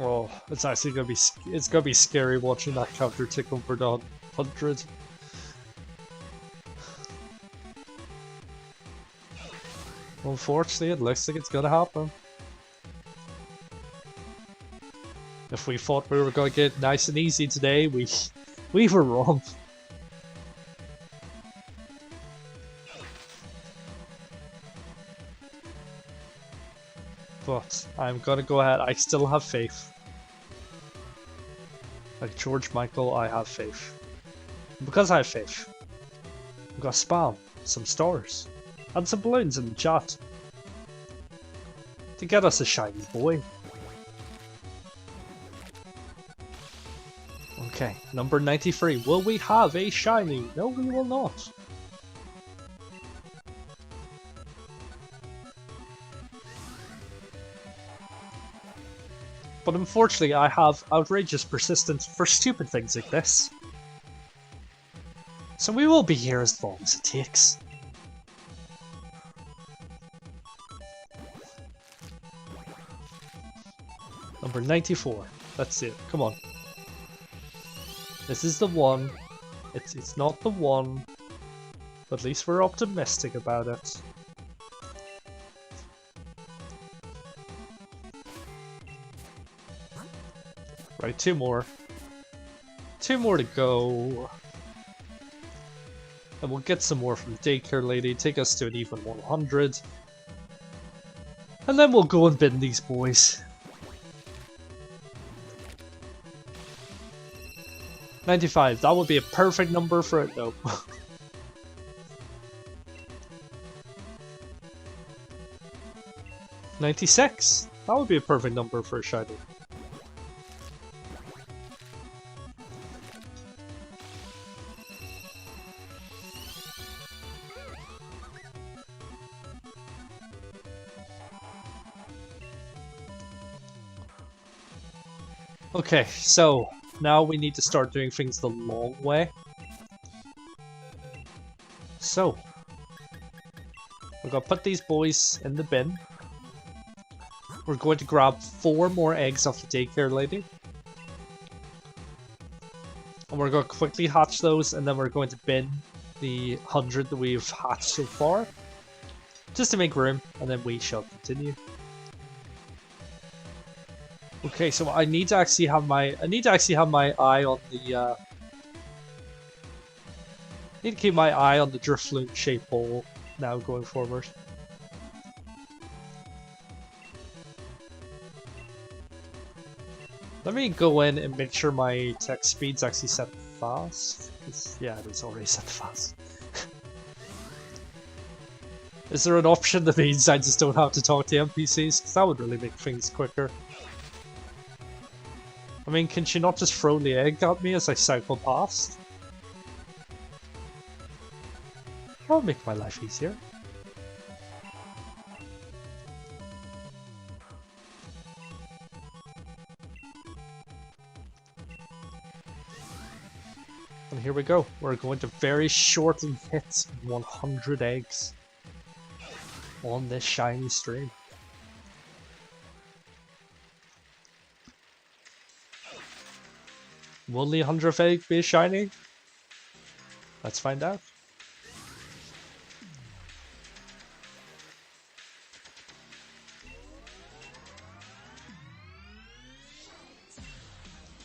Oh, it's actually gonna be scary watching that counter tick over the 100. Unfortunately, it looks like it's gonna happen. If we thought we were gonna get nice and easy today, we were wrong. But I'm gonna go ahead. I still have faith. Like George Michael, I have faith. And because I have faith, I'm gonna spam some stars and some balloons in the chat to get us a shiny boy. Okay, number 93. Will we have a shiny? No, we will not. But unfortunately, I have outrageous persistence for stupid things like this. So we will be here as long as it takes. Number 94. That's it. Come on. This is the one. It's not the one. But at least we're optimistic about it. Right, 2 more. 2 more to go. And we'll get some more from Daycare Lady, take us to an even 100. And then we'll go and bin these boys. 95, that would be a perfect number for it. Nope. 96, that would be a perfect number for a shiny. Okay, so now we need to start doing things the long way. So, we're going to put these boys in the bin. We're going to grab 4 more eggs off the Daycare Lady. And we're going to quickly hatch those, and then we're going to bin the 100 that we've hatched so far. Just to make room, and then we shall continue. Okay, so I need to actually have my eye on the need to keep my eye on the Drifloon shape ball now going forward. Let me go in and make sure my text speed's actually set fast. Yeah, it is already set fast. Is there an option that means I just don't have to talk to NPCs? Because that would really make things quicker. I mean, can she not just throw the egg at me as I cycle past? That'll make my life easier. And here we go. We're going to very shortly hit 100 eggs on this shiny stream. Will the 100th egg be shiny? Let's find out.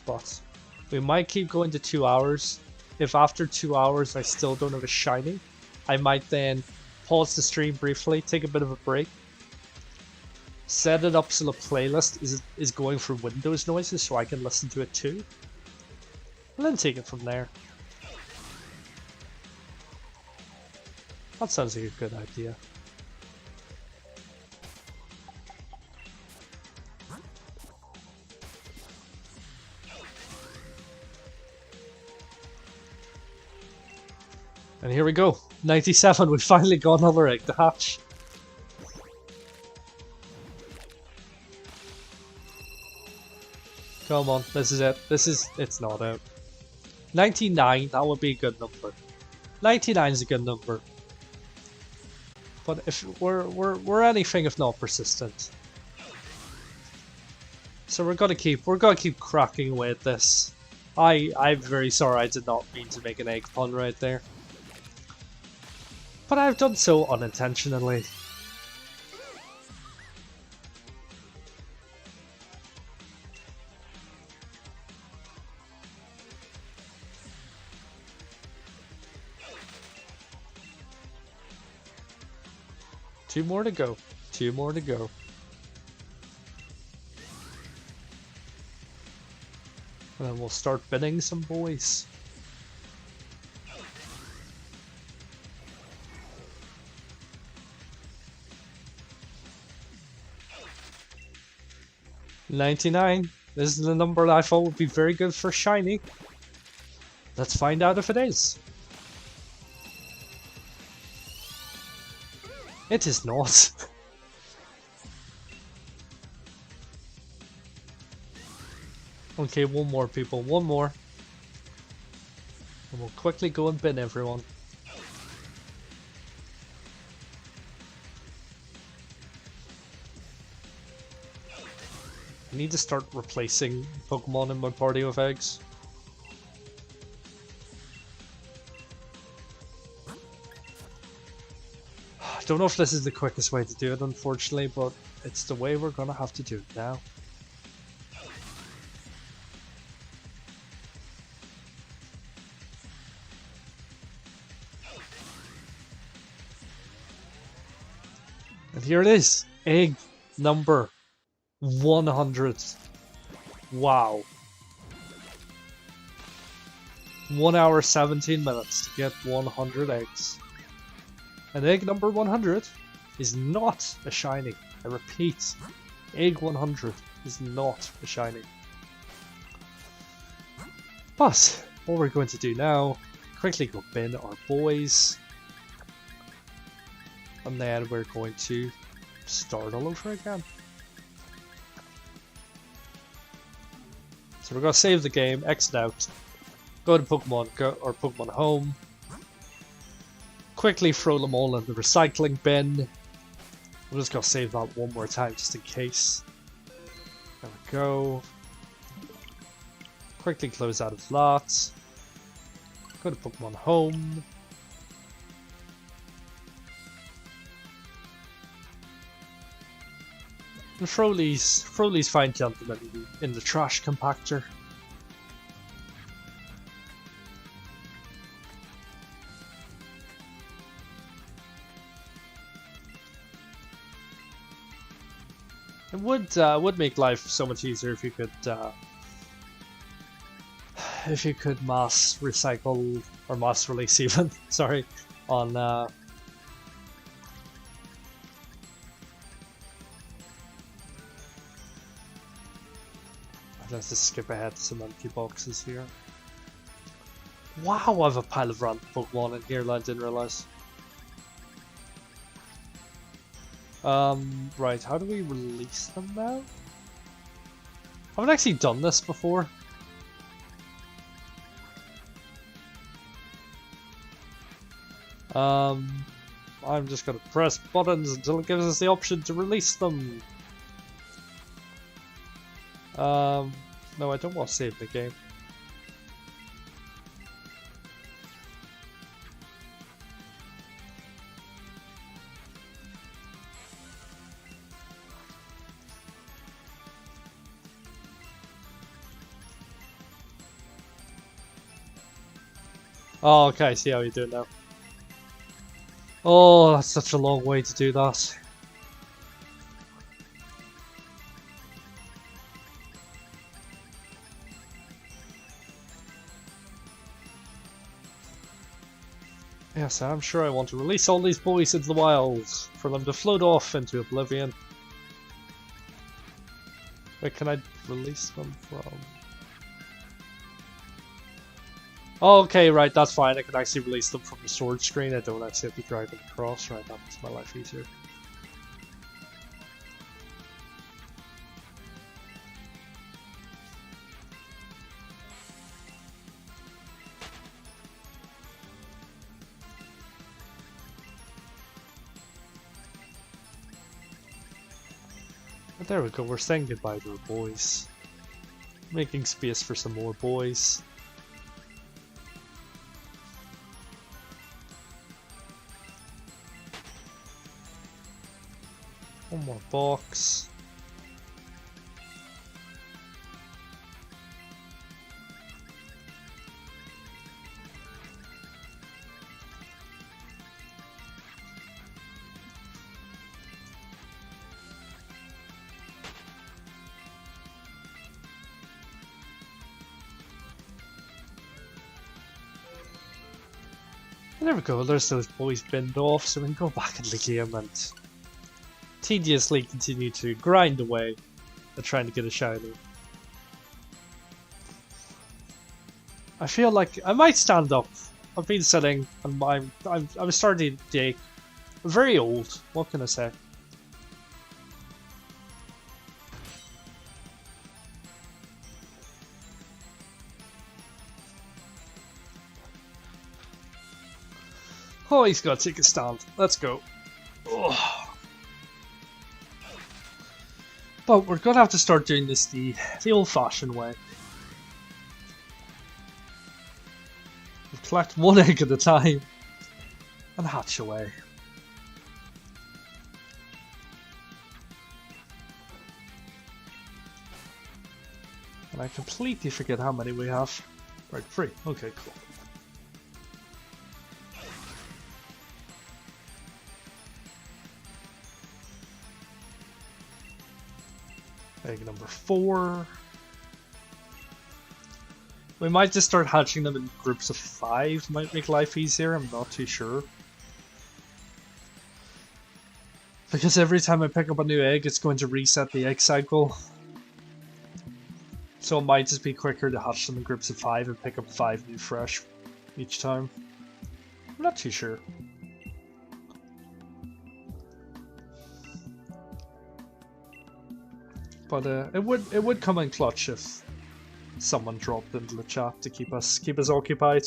But we might keep going to 2 hours. If after 2 hours I still don't have a shiny, I might then pause the stream briefly, take a bit of a break, set it up so the playlist is going through Windows noises so I can listen to it too. And then take it from there. That sounds like a good idea. And here we go. 97, we finally got another egg to hatch. Come on, this is it. It's not out. 99, that would be a good number. 99 is a good number. But if we're anything if not persistent. So we're gonna keep cracking away at this. I'm very sorry I did not mean to make an egg pun right there. But I've done so unintentionally. Two more to go. Two more to go. And then we'll start binning some boys. $99. This is the number that I thought would be very good for shiny. Let's find out if it is. It is not. Okay, one more, people. One more. And we'll quickly go and bin everyone. I need to start replacing Pokemon in my party with eggs. I don't know if this is the quickest way to do it, unfortunately, but it's the way we're gonna have to do it now. And here it is, egg number 100. Wow. 1 hour 17 minutes to get 100 eggs. And egg number 100 is not a shiny. I repeat, egg 100 is not a shiny. But what we're going to do now, quickly go bin our boys. And then we're going to start all over again. So we're going to save the game, exit out, go to Pokemon Pokemon Home, quickly throw them all in the recycling bin. I'm just going to save that one more time just in case. There we go. Quickly close out of that. Go to Pokemon Home. And throw these fine gentlemen in the trash compactor. It would make life so much easier if you could mass recycle or mass release even, sorry, on let's just skip ahead to some empty boxes here. Wow, I have a pile of random Pokemon in here that I didn't realize. Right, how do we release them now? I haven't actually done this before. I'm just gonna press buttons until it gives us the option to release them. No, I don't want to save the game. Oh, okay, I see how you do it now. Oh, that's such a long way to do that. Yes, I'm sure I want to release all these boys into the wild for them to float off into oblivion. Wait, can I release them from... Oh, okay, right, that's fine. I can actually release them from the storage screen. I don't actually have to drag them across. Right, that makes my life easier. But there we go, we're saying goodbye to our boys. Making space for some more boys. One more box. And there we go, there's those boys binned off, so we can go back in the game and tediously continue to grind away at trying to get a shiny. I feel like I might stand up. I've been sitting and I'm starting to dig. I'm very old, what can I say? Oh, he's got to take a stand. Let's go. Oh. But we're gonna have to start doing this the old-fashioned way. We collect one egg at a time and hatch away. And I completely forget how many we have. Right, 3. Okay, cool. Egg number 4. We might just start hatching them in groups of 5, might make life easier, I'm not too sure. Because every time I pick up a new egg, it's going to reset the egg cycle. So it might just be quicker to hatch them in groups of 5 and pick up 5 new fresh each time. I'm not too sure. But it would come in clutch if someone dropped into the chat to keep us occupied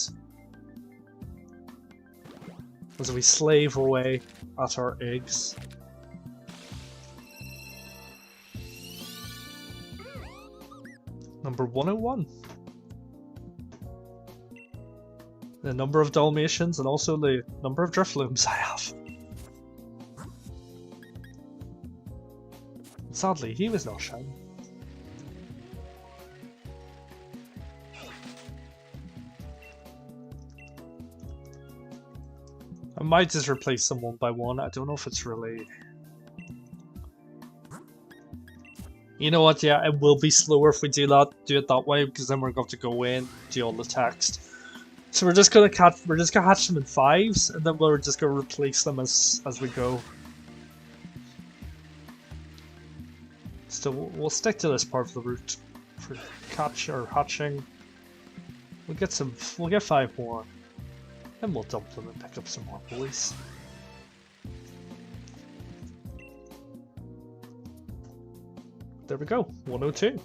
as we slave away at our eggs. Number 101. The number of Dalmatians and also the number of Driflooms I have. Sadly, he was not shiny. I might just replace them one by one. I don't know if it's really... You know what, yeah, it will be slower if we do it that way, because then we're going to go in, do all the text. So we're just gonna hatch them in 5s, and then we're just gonna replace them as we go. So we'll stick to this part of the route for hatching. We'll get 5 more. Then we'll dump them and pick up some more boys. There we go, 102.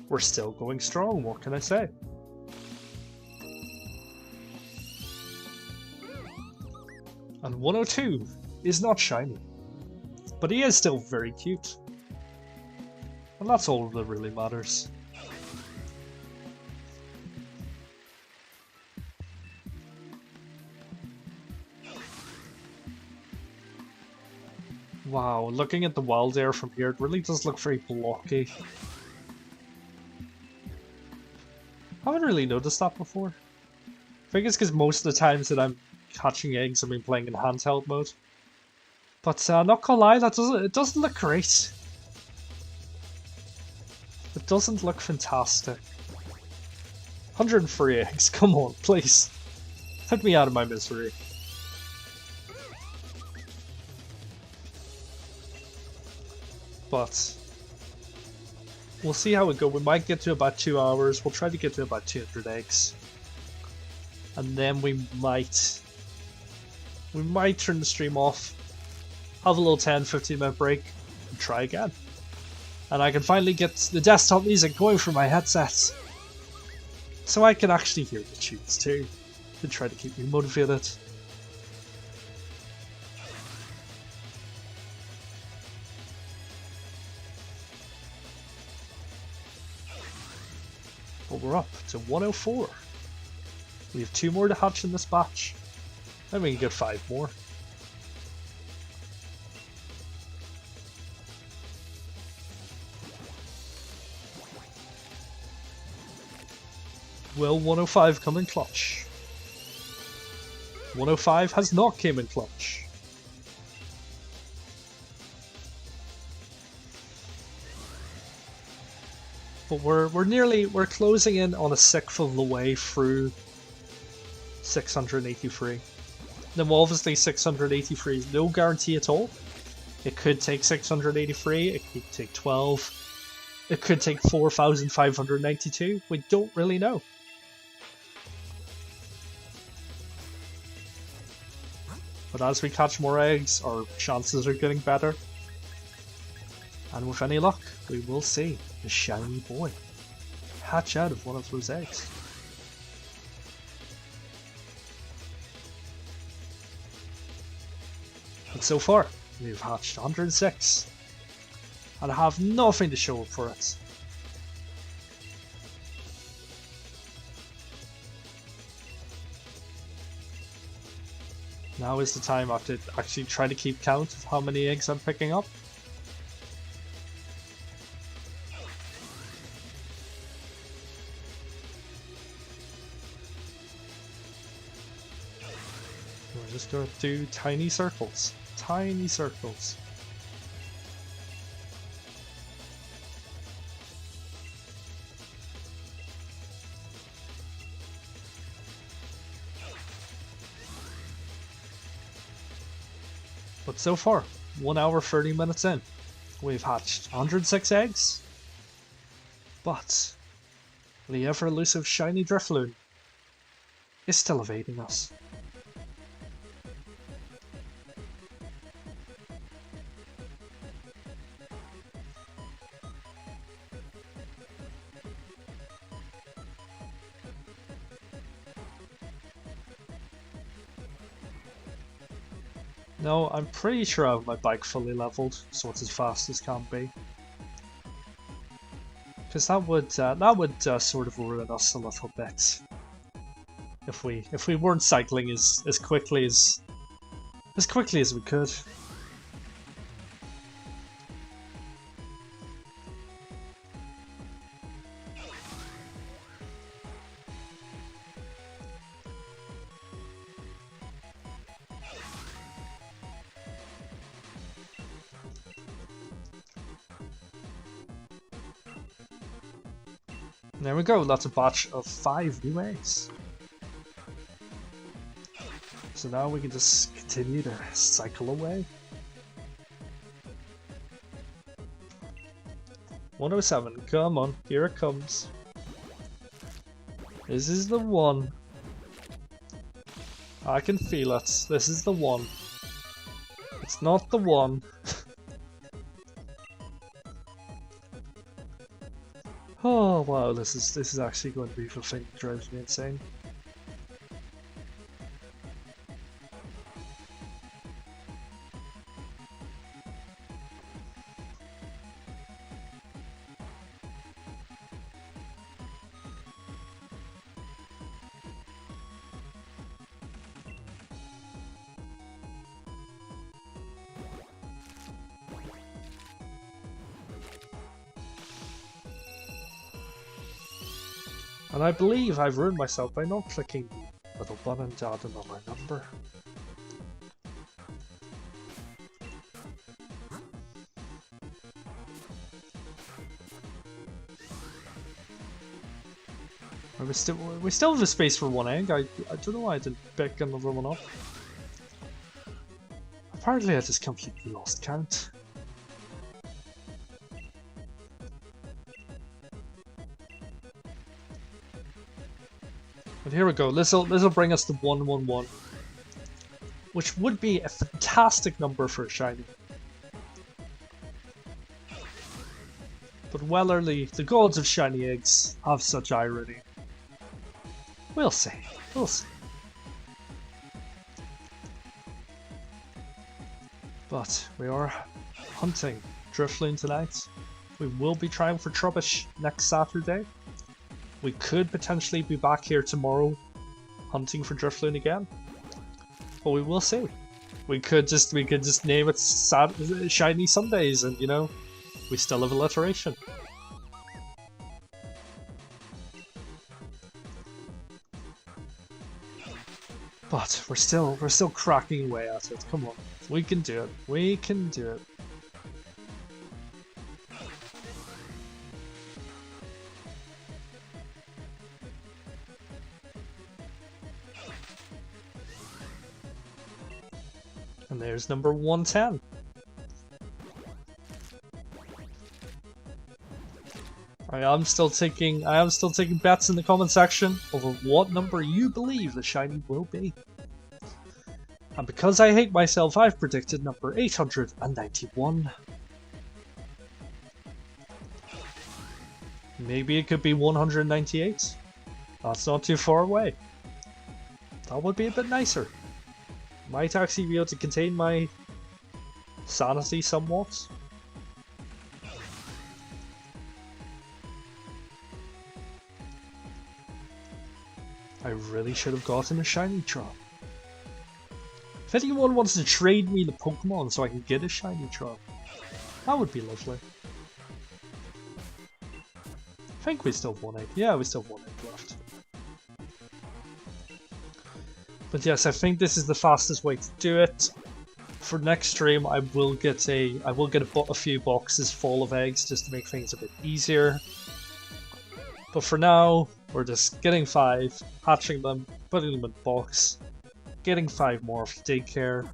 We're still going strong, what can I say? And 102 is not shiny, but he is still very cute. And that's all that really matters. Wow, looking at the wild air from here, it really does look very blocky. I haven't really noticed that before. I think it's because most of the times that I'm hatching eggs, I've been playing in handheld mode. But not gonna lie, it doesn't look great. It doesn't look fantastic. 103 eggs, come on, please. Put me out of my misery. But we'll see how it goes. We might get to about 2 hours. We'll try to get to about 200 eggs. And then we might turn the stream off, have a little 10-15 minute break, and try again. And I can finally get the desktop music going from my headset, so I can actually hear the tunes too, to try to keep me motivated. But we're up to 104. We have 2 more to hatch in this batch. Then we can get 5 more. Will 105 come in clutch? 105 has not came in clutch. But we're closing in on a sixth of the way through 683. Then obviously 683 is no guarantee at all. It could take 683, it could take 12, it could take 4,592. We don't really know. But as we catch more eggs, our chances are getting better. And with any luck, we will see the shiny boy hatch out of one of those eggs. But so far, we've hatched 106, and I have nothing to show for it. Now is the time I have to actually try to keep count of how many eggs I'm picking up. We're just going to do tiny circles. Tiny circles. But so far, 1 hour 30 minutes in, we've hatched 106 eggs. But the ever elusive shiny Drifloon is still evading us. No, I'm pretty sure I have my bike fully leveled, so it's as fast as can be. Because that would sort of ruin us a little bit if we weren't cycling as quickly as we could. There we go, that's a batch of 5 new eggs. So now we can just continue to cycle away. 107, come on, here it comes. This is the one. I can feel it, this is the one. It's not the one. Oh wow, this is actually going to be the thing that drives me insane. And I believe I've ruined myself by not clicking the little button to add another number. We still have a space for one egg. I don't know why I didn't pick another one up. Apparently I just completely lost count. But here we go. This'll bring us to 111, which would be a fantastic number for a shiny. But whether the gods of shiny eggs have such irony, we'll see. We'll see. But we are hunting Drifloon tonight. We will be trying for Trubbish next Saturday. We could potentially be back here tomorrow hunting for Drifloon again. But we will see. We could just name it Shiny Sundays and, you know, we still have alliteration. But we're still cracking away at it. Come on. We can do it. We can do it. And there's number 110. I am still taking bets in the comment section over what number you believe the shiny will be. And because I hate myself, I've predicted number 891. Maybe it could be 198. That's not too far away. That would be a bit nicer. Might actually be able to contain my sanity somewhat. I really should have gotten a shiny Tron. If anyone wants to trade me the Pokemon so I can get a shiny Tron, that would be lovely. I think we still have 1 egg. Yeah, we still have 1 egg left. But yes, I think this is the fastest way to do it. For next stream, I will get a few boxes full of eggs just to make things a bit easier. But for now, we're just getting 5, hatching them, putting them in the box, getting 5 more for daycare,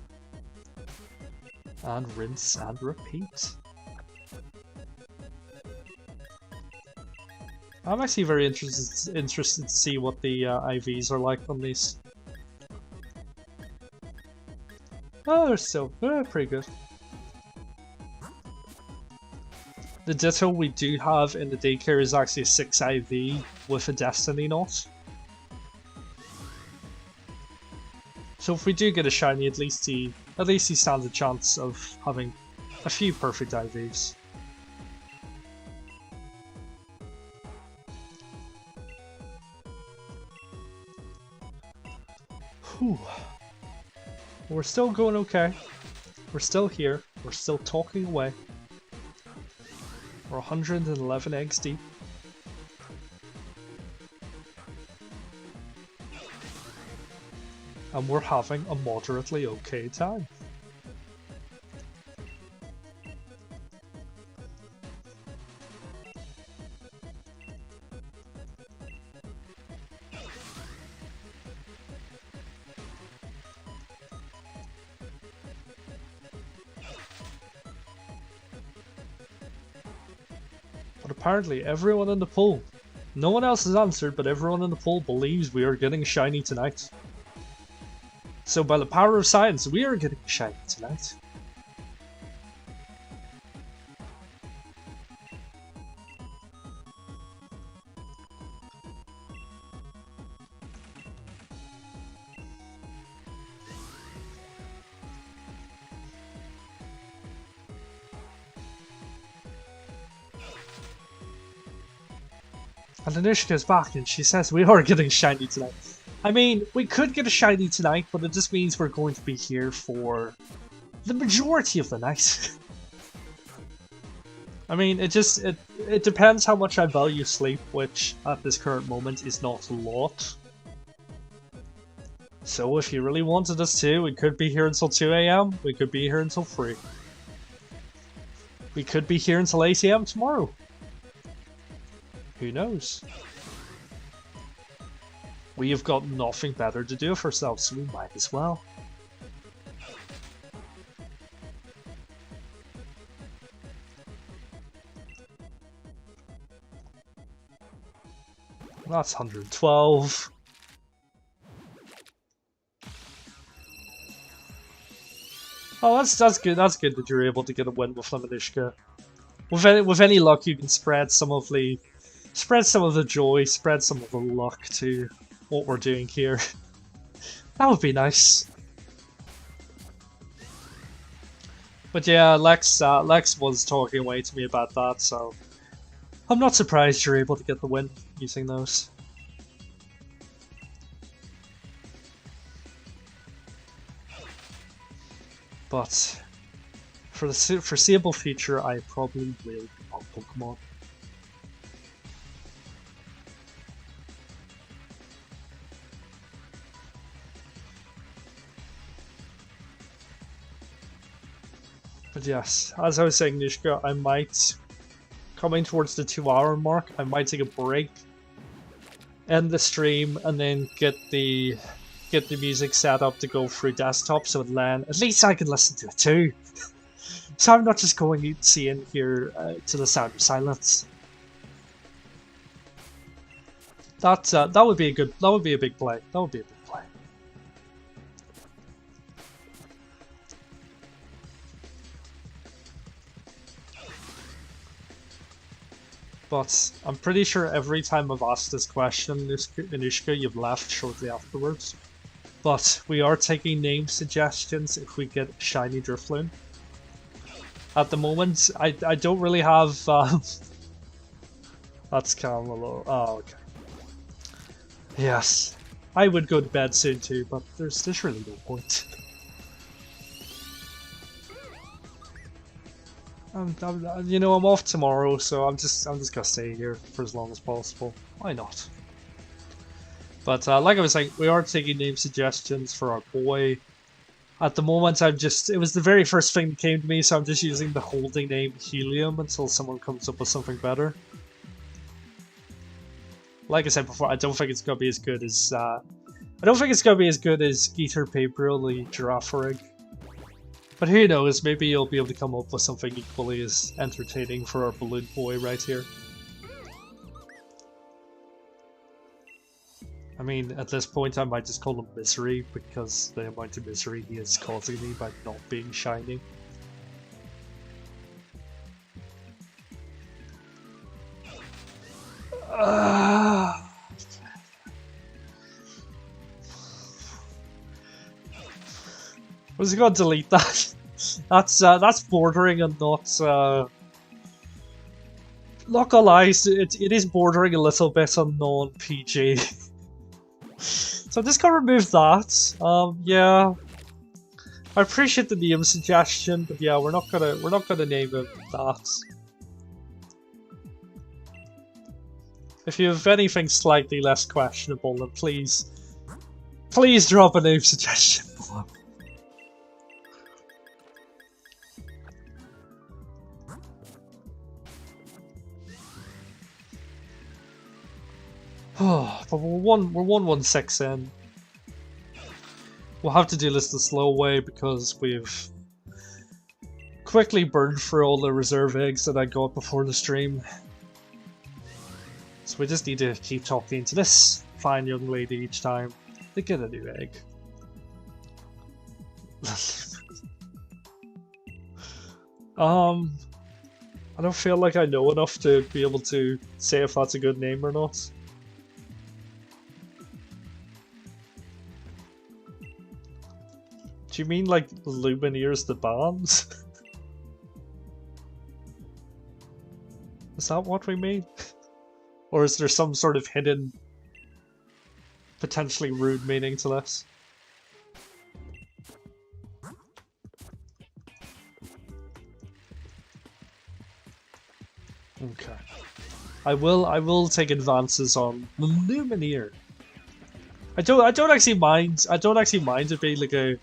and rinse and repeat. I'm actually very interested to see what the IVs are like on these. Oh, they're still pretty good. The Ditto we do have in the daycare is actually a 6 IV with a Destiny knot. So if we do get a shiny, at least he stands a chance of having a few perfect IVs. Whew. We're still going okay. We're still here. We're still talking away. We're 111 eggs deep. And we're having a moderately okay time. But apparently everyone in the poll, no one else has answered, but everyone in the poll believes we are getting shiny tonight. So by the power of science, we are getting shiny tonight. And Anishka's back and she says we are getting shiny tonight. I mean, we could get a shiny tonight, but it just means we're going to be here for the majority of the night. I mean, it depends how much I value sleep, which at this current moment is not a lot. So if you really wanted us to, we could be here until 2 AM, we could be here until 3. We could be here until 8 AM tomorrow. Who knows? We have got nothing better to do for ourselves, so we might as well. That's 112. Oh, that's good. That's good that you're able to get a win with Lemonishka. With any luck, you can spread some of the joy, spread some of the luck to what we're doing here. That would be nice. But yeah, Lex was talking away to me about that, so I'm not surprised you're able to get the win using those. But for the foreseeable future, I probably will be on Pokemon. But yes, as I was saying, Nishka, I might, coming towards the 2-hour mark, I might take a break, end the stream, and then get the music set up to go through desktop, so at least I can listen to it too. So I'm not just going to see in here to the sound of silence. That would be a good. That would be a big play. That would be a big play. But I'm pretty sure every time I've asked this question, Anushka, you've laughed shortly afterwards. But we are taking name suggestions if we get shiny Drifloon. At the moment, I don't really have. That's Camelo. Oh, okay. Yes, I would go to bed soon too, but there's really no point. You know, I'm off tomorrow, so I'm just gonna stay here for as long as possible. Why not? But like I was saying, we are taking name suggestions for our boy. At the moment, it was the very first thing that came to me, so I'm just using the holding name Helium until someone comes up with something better. Like I said before, I don't think it's gonna be as good as Geeter Papriel, the Girafarig. But who knows, maybe you'll be able to come up with something equally as entertaining for our balloon boy right here. I mean, at this point I might just call him Misery, because the amount of misery he is causing me by not being shiny. I was gonna delete that. That's bordering on not gonna lie, it is bordering a little bit on non-PG. So I'm just gonna remove that. Yeah, I appreciate the name suggestion, but yeah, we're not gonna name him that. If you have anything slightly less questionable, then please drop a name suggestion below. But we're 116 in. We'll have to do this the slow way because we've quickly burned through all the reserve eggs that I got before the stream. So we just need to keep talking to this fine young lady each time to get a new egg. I don't feel like I know enough to be able to say if that's a good name or not. Do you mean like Lumineers the band? Is that what we mean? Or is there some sort of hidden, potentially rude meaning to this? Okay. I will take advances on Lumineer. I don't actually mind it being like a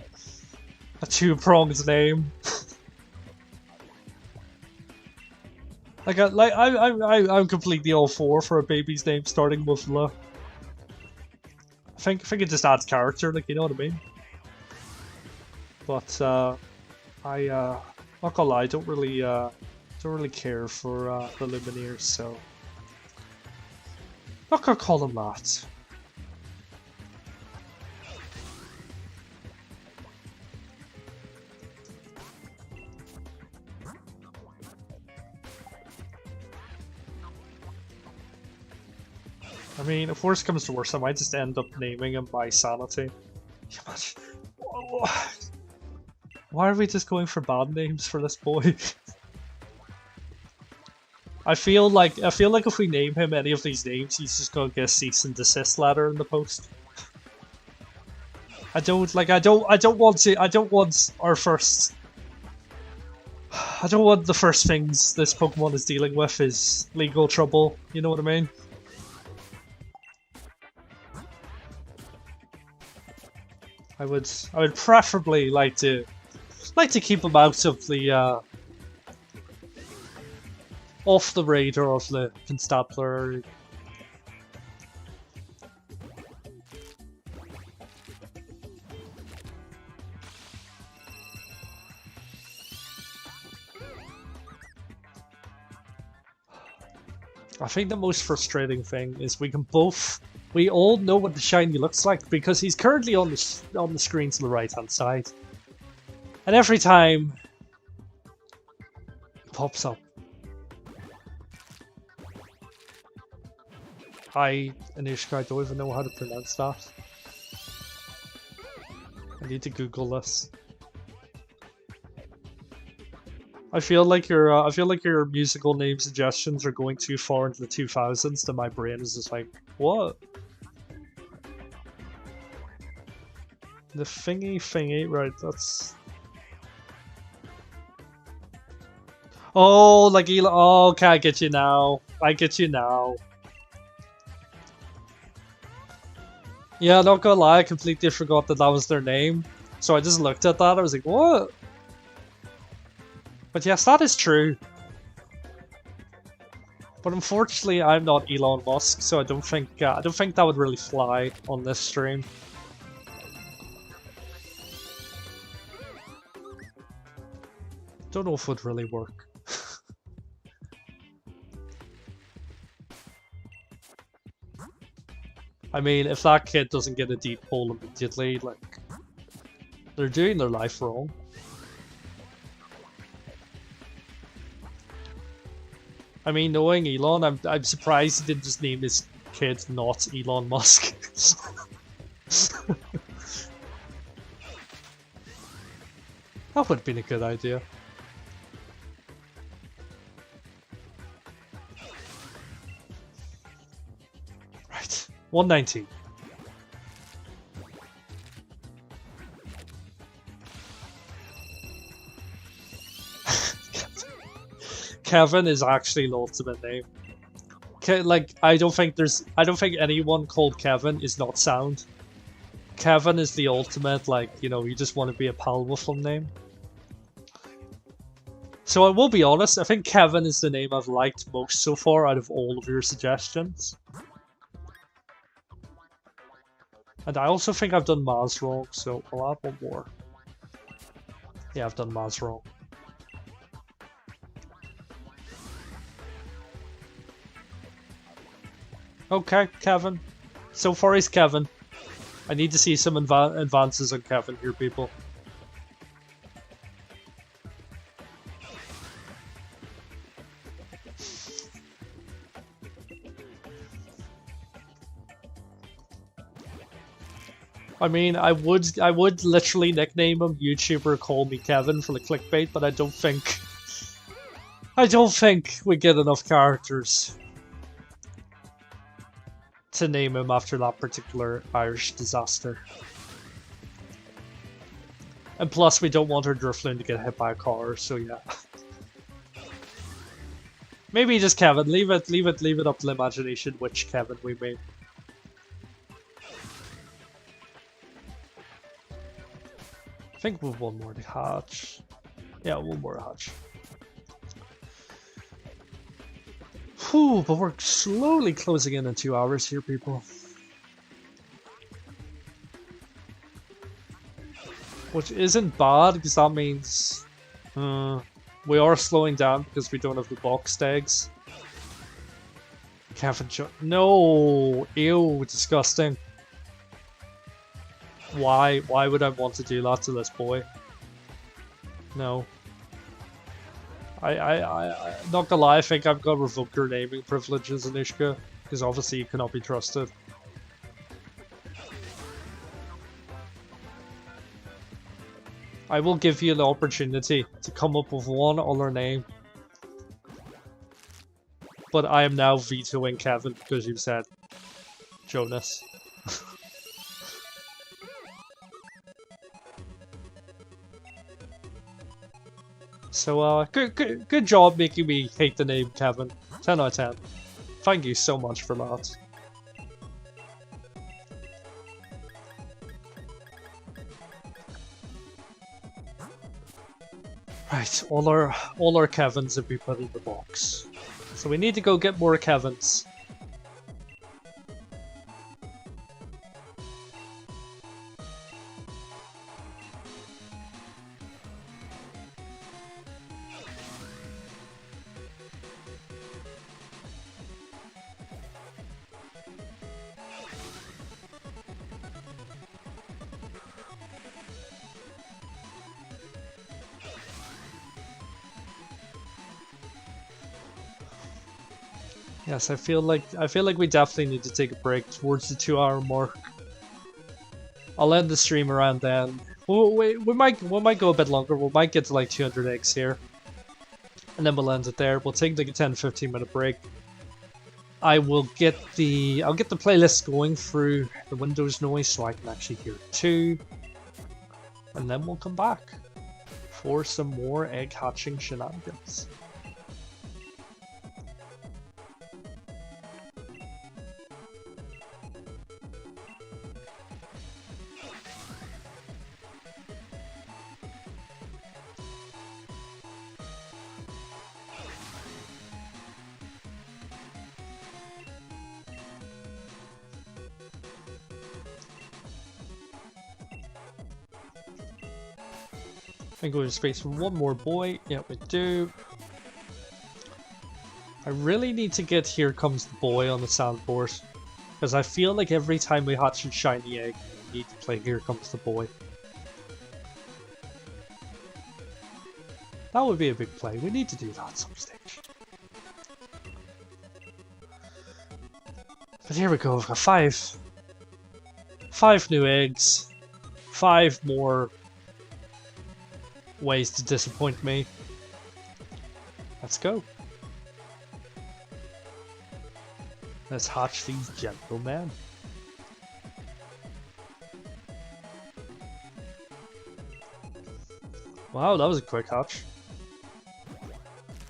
two-pronged name. I'm completely all for a baby's name starting with L. think it just adds character, like, you know what I mean? But not gonna lie, don't really care for the Lumineers, so not gonna call them that. I mean, if worse comes to worse, I might just end up naming him by sanity. Why are we just going for bad names for this boy? I feel like if we name him any of these names, he's just gonna get a cease and desist letter in the post. I don't want our first. I don't want the first things this Pokemon is dealing with is legal trouble. You know what I mean? I would preferably like to keep him out of the off the radar of the Constabulary. I think the most frustrating thing is we all know what the shiny looks like because he's currently on the screen to the right hand side. And every time he pops up. Hi, Anushka, I don't even know how to pronounce that. I need to Google this. I feel like your musical name suggestions are going too far into the 2000s that my brain is just like, what? The thingy, right, that's... Oh, like Elon. Oh, okay, I get you now. Yeah, not gonna lie, I completely forgot that was their name. So I just looked at that, I was like, what? But yes, that is true. But unfortunately, I'm not Elon Musk, so I don't think that would really fly on this stream. Don't know if it would really work. I mean, if that kid doesn't get a deep hole immediately, like, they're doing their life wrong. I mean, knowing Elon, I'm surprised he didn't just name his kid not Elon Musk. That would have been a good idea. Right, 119. Kevin is actually the ultimate name. Like, I don't think anyone called Kevin is not sound. Kevin is the ultimate, like, you know, you just want to be a pal with them name. So I will be honest, I think Kevin is the name I've liked most so far out of all of your suggestions. And I also think I've done Maz wrong, so I'll add one more. Yeah, I've done Maz wrong. Okay, Kevin. So far he's Kevin. I need to see some advances on Kevin here, people. I mean, I would literally nickname him YouTuber Call Me Kevin for the clickbait, but I don't think we get enough characters to name him after that particular Irish disaster. And plus, we don't want our Drifloon to get hit by a car, so yeah. Maybe just Kevin. Leave it up to the imagination which Kevin we made. I think we've one more to hatch. Yeah, one more to hatch. Whew, but we're slowly closing in 2 hours here, people. Which isn't bad, because that means we are slowing down because we don't have the boxed eggs. Kevin, no! Ew, disgusting. Why would I want to do that to this boy? No. I not gonna lie, I think I've got revoked your naming privileges, Anushka, because obviously you cannot be trusted. I will give you the opportunity to come up with one other name. But I am now vetoing Kevin because you said Jonas. So, good job making me hate the name Kevin. 10 out of 10. Thank you so much for that. Right, all our Kevins have been put in the box. So we need to go get more Kevins. Yes, I feel like we definitely need to take a break towards the 2-hour mark. I'll end the stream around then. We might go a bit longer. We might get to like 200 eggs here, and then we'll end it there. We'll take like a 10-15 minute break. I'll get the playlist going through the Windows noise so I can actually hear it too, and then we'll come back for some more egg hatching shenanigans. I go to space for one more boy. Yeah, we do. I really need to get Here Comes the Boy on the soundboard, because I feel like every time we hatch a shiny egg, we need to play Here Comes the Boy. That would be a big play. We need to do that at some stage. But here we go. We've got five new eggs, 5 more ways to disappoint me. Let's go. Let's hatch these gentlemen. Wow, that was a quick hatch.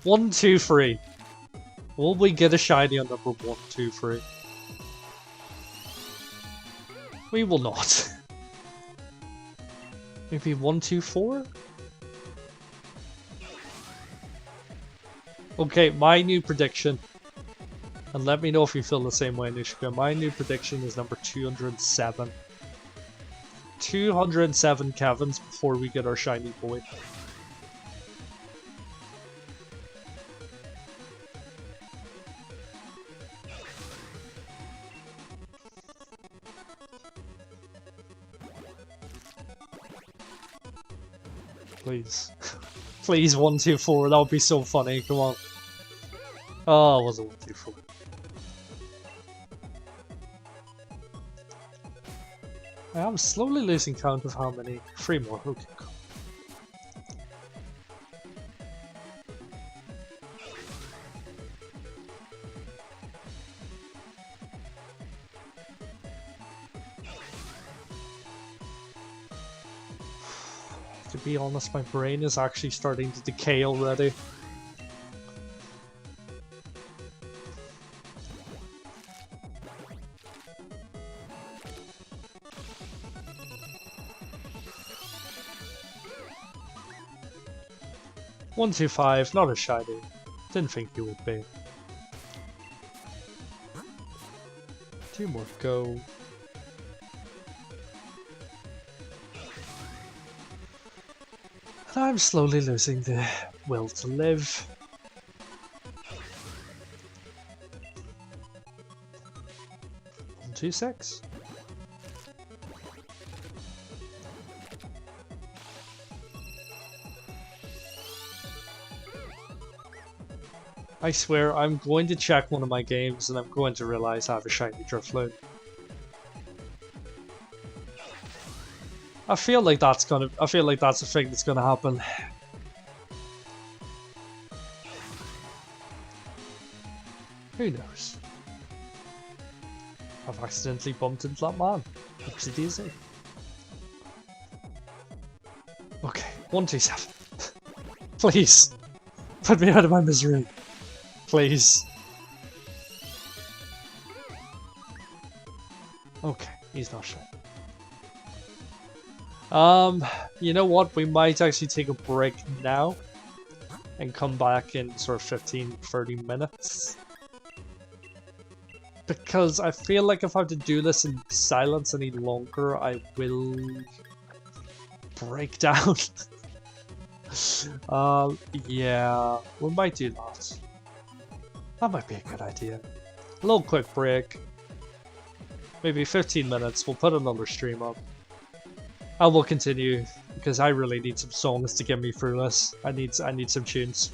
1, 2, 3. Will we get a shiny on number 1, 2, 3? We will not. Maybe 1, 2, 4? Okay, my new prediction, and let me know if you feel the same way, Anushka. My new prediction is number 207. 207 Kevins before we get our shiny boy. Please. Please, 1, 2, 4. That would be so funny. Come on. Oh, it was a 1, 2, 4. I'm slowly losing count of how many. 3 more. Okay, cool. To be honest, my brain is actually starting to decay already. One, 2, 5, not a shiny. Didn't think you would be. 2 more to go. And I'm slowly losing the will to live. One, 2, 6. I swear, I'm going to check one of my games and I'm going to realize I have a shiny Drifloon. I feel like that's a thing that's gonna happen. Who knows? I've accidentally bumped into that man. Oopsie daisy. Okay, 1, 2, 7. Please, put me out of my misery. Please. Okay, he's not sure. You know what? We might actually take a break now and come back in sort of 15-30 minutes. Because I feel like if I have to do this in silence any longer, I will break down. Yeah, we might do that. That might be a good idea. A little quick break. Maybe 15 minutes, we'll put another stream up. I will continue, because I really need some songs to get me through this. I need some tunes.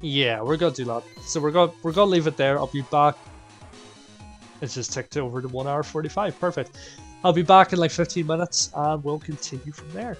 Yeah, we're gonna do that. So we're gonna leave it there. I'll be back. It's just ticked over to 1 hour 45. Perfect. I'll be back in like 15 minutes and we'll continue from there.